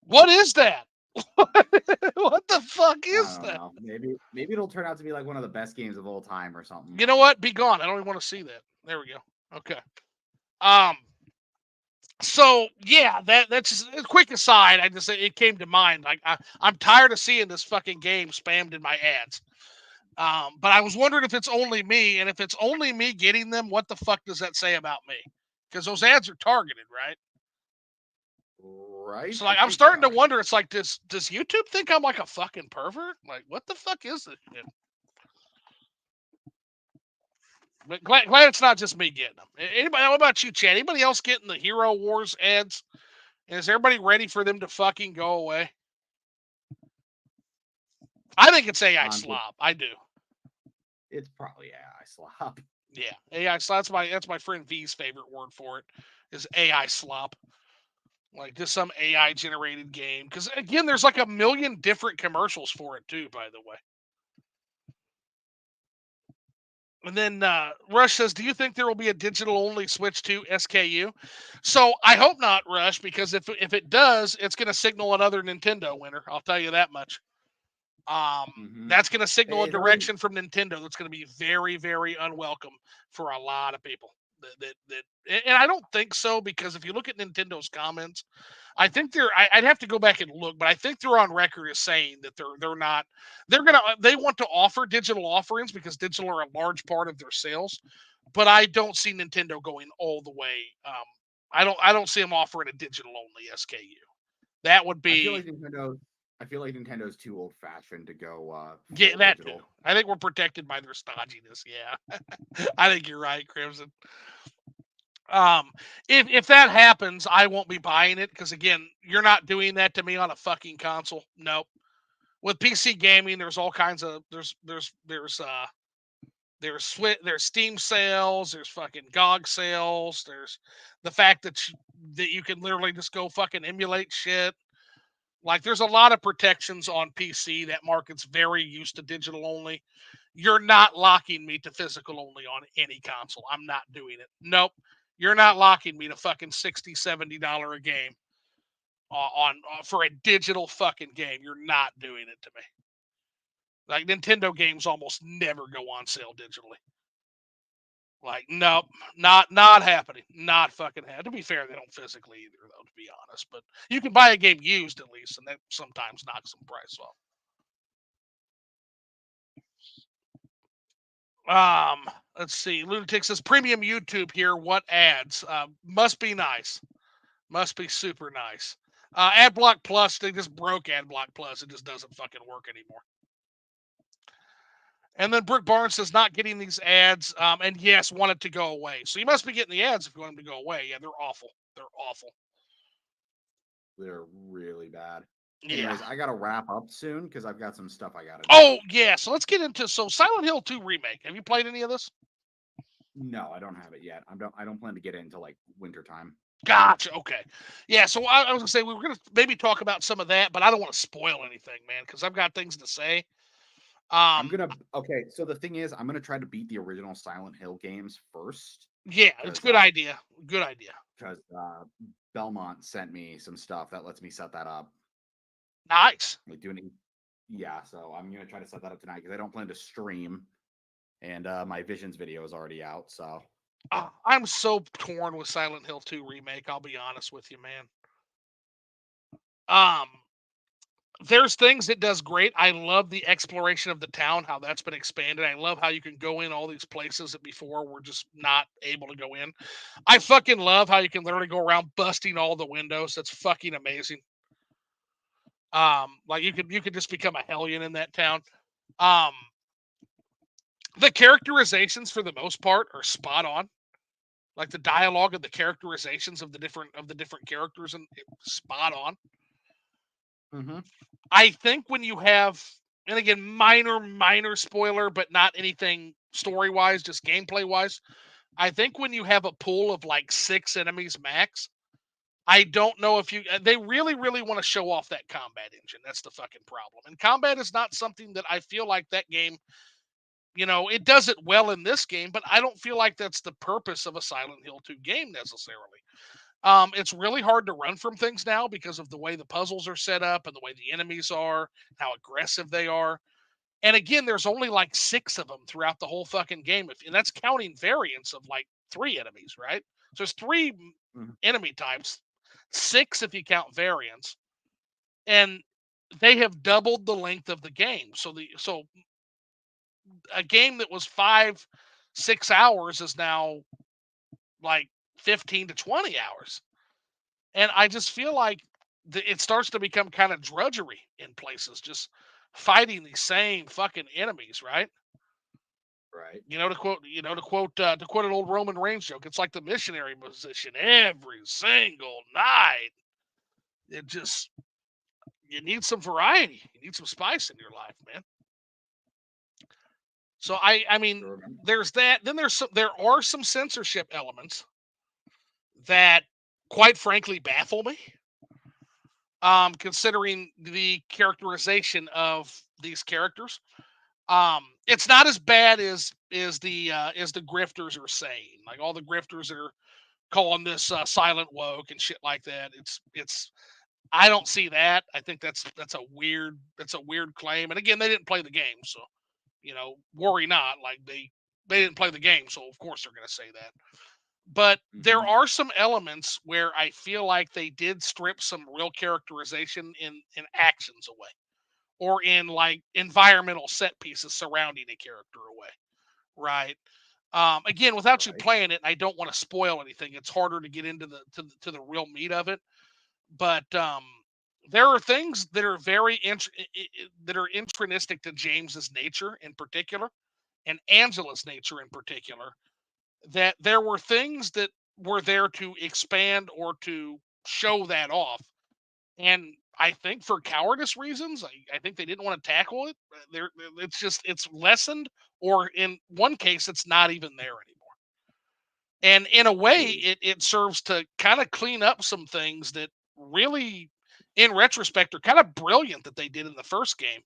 What is that? What the fuck is that? Know. Maybe it'll turn out to be one of the best games of all time or something. You know what? Be gone. I don't even want to see that. There we go. Okay. So yeah, that's just a quick aside. It came to mind. I'm tired of seeing this fucking game spammed in my ads. But I was wondering if it's only me, and if it's only me getting them, what the fuck does that say about me? because those ads are targeted, right? Right? So I like, I'm think they starting to are. wonder. It's like, does YouTube think I'm like a fucking pervert? Like, what the fuck is this shit? But glad it's not just me getting them. Anybody? What about you, Chad? Anybody else getting the Hero Wars ads? And is everybody ready for them to fucking go away? I think it's AI slop. I do. It's probably AI slop. Yeah, AI slop. That's my friend V's favorite word for it. Is AI slop. Like just some AI generated game. Because again, there's like a million different commercials for it too. By the way. And then Rush says, "Do you think there will be a digital-only Switch 2 SKU?" So I hope not, Rush, because if it does, it's going to signal another Nintendo winner. I'll tell you that much. That's going to signal a direction from Nintendo that's going to be very, very unwelcome for a lot of people. And I don't think so, because if you look at Nintendo's comments, I think I'd have to go back and look, but I think they're on record as saying that they're not. They want to offer digital offerings because digital are a large part of their sales, but I don't see Nintendo going all the way. I don't see them offering a digital only SKU. That would be. I feel like Nintendo's too old fashioned to go Yeah, that digital. too. I think we're protected by their stodginess. Yeah, I think you're right, Crimson. If that happens, I won't be buying it because again, you're not doing that to me on a fucking console. Nope. With PC gaming, there's all kinds of there's Steam sales, there's fucking GOG sales, there's the fact that you can literally just go fucking emulate shit. Like there's a lot of protections on PC. That market's very used to digital only. You're not locking me to physical only on any console. I'm not doing it. Nope. You're not locking me to fucking $60, $70 a game for a digital fucking game. You're not doing it to me. Like Nintendo games almost never go on sale digitally. Like, nope, not happening. Not fucking happening. To be fair, they don't physically either, though, to be honest. But you can buy a game used at least, and that sometimes knocks some price off. Let's see. Lunatic says premium YouTube here. What ads? Must be nice. Must be super nice. AdBlock Plus, they just broke AdBlock Plus. It just doesn't fucking work anymore. And then Brooke Barnes says not getting these ads, and yes, want it to go away. So you must be getting the ads if you want them to go away. Yeah, they're awful. They're awful. They're really bad. Yeah. Anyways, I gotta wrap up soon because I've got some stuff I gotta do. Oh yeah, so let's get into Silent Hill 2 remake. Have you played any of this? No, I don't have it yet. I don't plan to get it until like wintertime. Gotcha. Okay. Yeah. So I was gonna say we were gonna maybe talk about some of that, but I don't want to spoil anything, man, because I've got things to say. Okay. So the thing is, I'm gonna try to beat the original Silent Hill games first. Yeah, it's a good idea. Good idea. Because Belmont sent me some stuff that lets me set that up. Nice. Like yeah. So I'm gonna try to set that up tonight because I don't plan to stream, and my Visions video is already out. So I'm so torn with Silent Hill 2 remake. I'll be honest with you, man. There's things it does great. I love the exploration of the town, how that's been expanded. I love how you can go in all these places that before were just not able to go in. I fucking love how you can literally go around busting all the windows. That's fucking amazing. Like you could just become a hellion in that town. The characterizations for the most part are spot on. Like the dialogue and the characterizations of the different characters and spot on. Mm-hmm. I think when you have, and again, minor spoiler, but not anything story wise, just gameplay wise. I think when you have a pool of like 6 enemies max, I don't know if they really want to show off that combat engine. That's the fucking problem. And combat is not something that I feel like that game, it does it well in this game, but I don't feel like that's the purpose of a Silent Hill 2 game necessarily. It's really hard to run from things now because of the way the puzzles are set up and the way the enemies are, how aggressive they are. And again, there's only like 6 of them throughout the whole fucking game. And that's counting variants of like 3 enemies, right? So there's 3 enemy types, 6 if you count variants. And they have doubled the length of the game. So a game that was 5-6 hours is now like 15 to 20 hours. And I just feel like it starts to become kind of drudgery in places, just fighting these same fucking enemies, right? Right. To quote an old Roman Reigns joke, it's like the missionary position every single night. It just, you need some variety. You need some spice in your life, man. So I mean, Sure remember. there's that. Then there are some censorship elements that, quite frankly, baffle me. Considering the characterization of these characters, it's not as bad as the grifters are saying. Like all the grifters are calling this silent woke and shit like that. It's I don't see that. I think that's a weird claim. And again, they didn't play the game, so worry not. Like they didn't play the game, so of course they're going to say that. But there Mhm. are some elements where I feel like they did strip some real characterization in actions away, or in like environmental set pieces surrounding a character away, right? Again, without you Right. playing it, I don't want to spoil anything. It's harder to get into the real meat of it. But there are things that are that are intrinstic to James's nature in particular, and Angela's nature in particular, that there were things that were there to expand or to show that off. And I think for cowardice reasons, I think they didn't want to tackle it. It's lessened, or in one case, it's not even there anymore. And in a way, See. it serves to kind of clean up some things that really, in retrospect, are kind of brilliant that they did in the first game.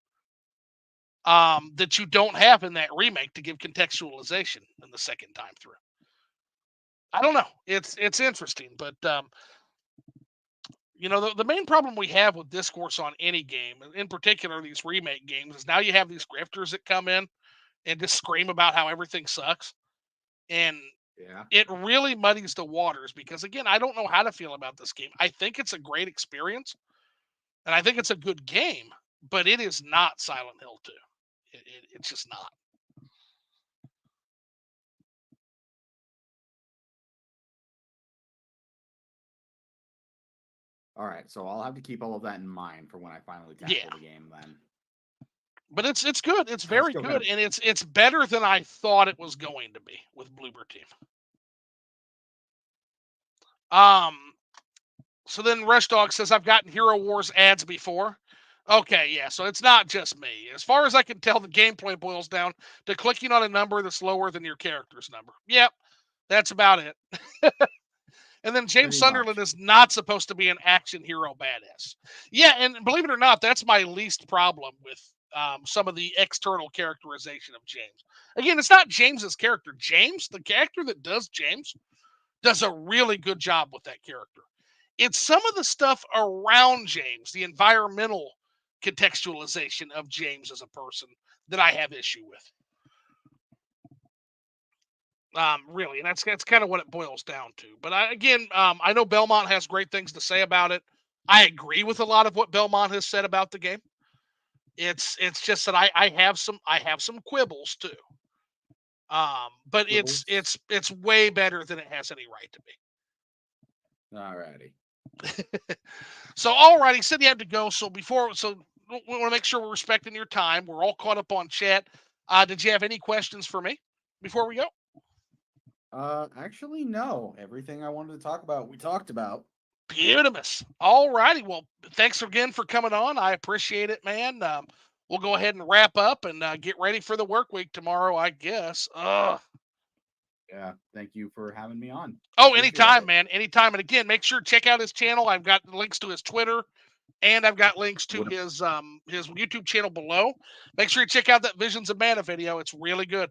That you don't have in that remake to give contextualization in the second time through. I don't know. It's interesting, but the main problem we have with discourse on any game, in particular these remake games, is now you have these grifters that come in and just scream about how everything sucks, and Yeah. it really muddies the waters. Because again, I don't know how to feel about this game. I think it's a great experience, and I think it's a good game, but it is not Silent Hill 2. It's just not. All right. So I'll have to keep all of that in mind for when I finally Yeah, tackle the game. Then but it's good. It's I very still got good, to. and it's better than I thought it was going to be with Bloober Team. Um, So then Rush Dog says, I've gotten Hero Wars ads before. Okay, yeah, so it's not just me. As far as I can tell, the gameplay boils down to clicking on a number that's lower than your character's number. Yep, that's about it. And then James Pretty Sunderland much. is not supposed to be an action hero badass. Yeah, and believe it or not, that's my least problem with some of the external characterization of James. Again, it's not James's character. James, the character that does James, does a really good job with that character. It's some of the stuff around James, the environmental contextualization of James as a person, that I have issue with. Really, and that's kind of what it boils down to. But I know Belmont has great things to say about it. I agree with a lot of what Belmont has said about the game. It's just that I have some quibbles too. But it's Quibbles. it's it's way better than it has any right to be. All righty. So, alrighty, he said you had to go. So we want to make sure we're respecting your time. We're all caught up on chat. Did you have any questions for me before we go? Actually, no. Everything I wanted to talk about, we talked about. Beautimous. Alrighty. Well, thanks again for coming on. I appreciate it, man. We'll go ahead and wrap up and get ready for the work week tomorrow, I guess. Yeah. Thank you for having me on. I Oh, appreciate anytime, it. man. Anytime. And again, make sure to check out his channel. I've got links to his Twitter, and I've got links to Would his YouTube channel below. Make sure you check out that Visions of Mana video. It's really good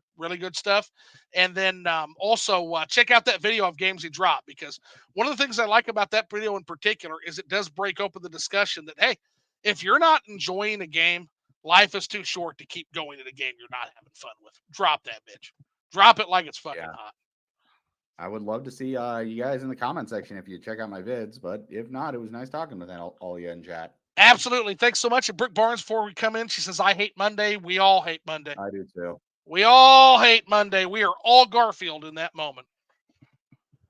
stuff. And then also check out that video of games he dropped, because one of the things I like about that video in particular is it does break open the discussion that, hey, if you're not enjoying a game, life is too short to keep going in a game you're not having fun with. Drop that bitch. Drop it like it's fucking yeah. hot. I would love to see you guys in the comment section if you check out my vids. But if not, it was nice talking with all you in chat. Absolutely. Thanks so much. And Brick Barnes, before we come in, she says, I hate Monday. We all hate Monday. I do too. We all hate Monday. We are all Garfield in that moment.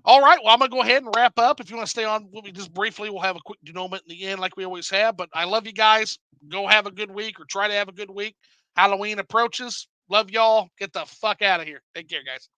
All right. Well, I'm going to go ahead and wrap up. If you want to stay on, just briefly, we'll have a quick denouement in the end like we always have. But I love you guys. Go have a good week or try to have a good week. Halloween approaches. Love y'all. Get the fuck out of here. Take care, guys.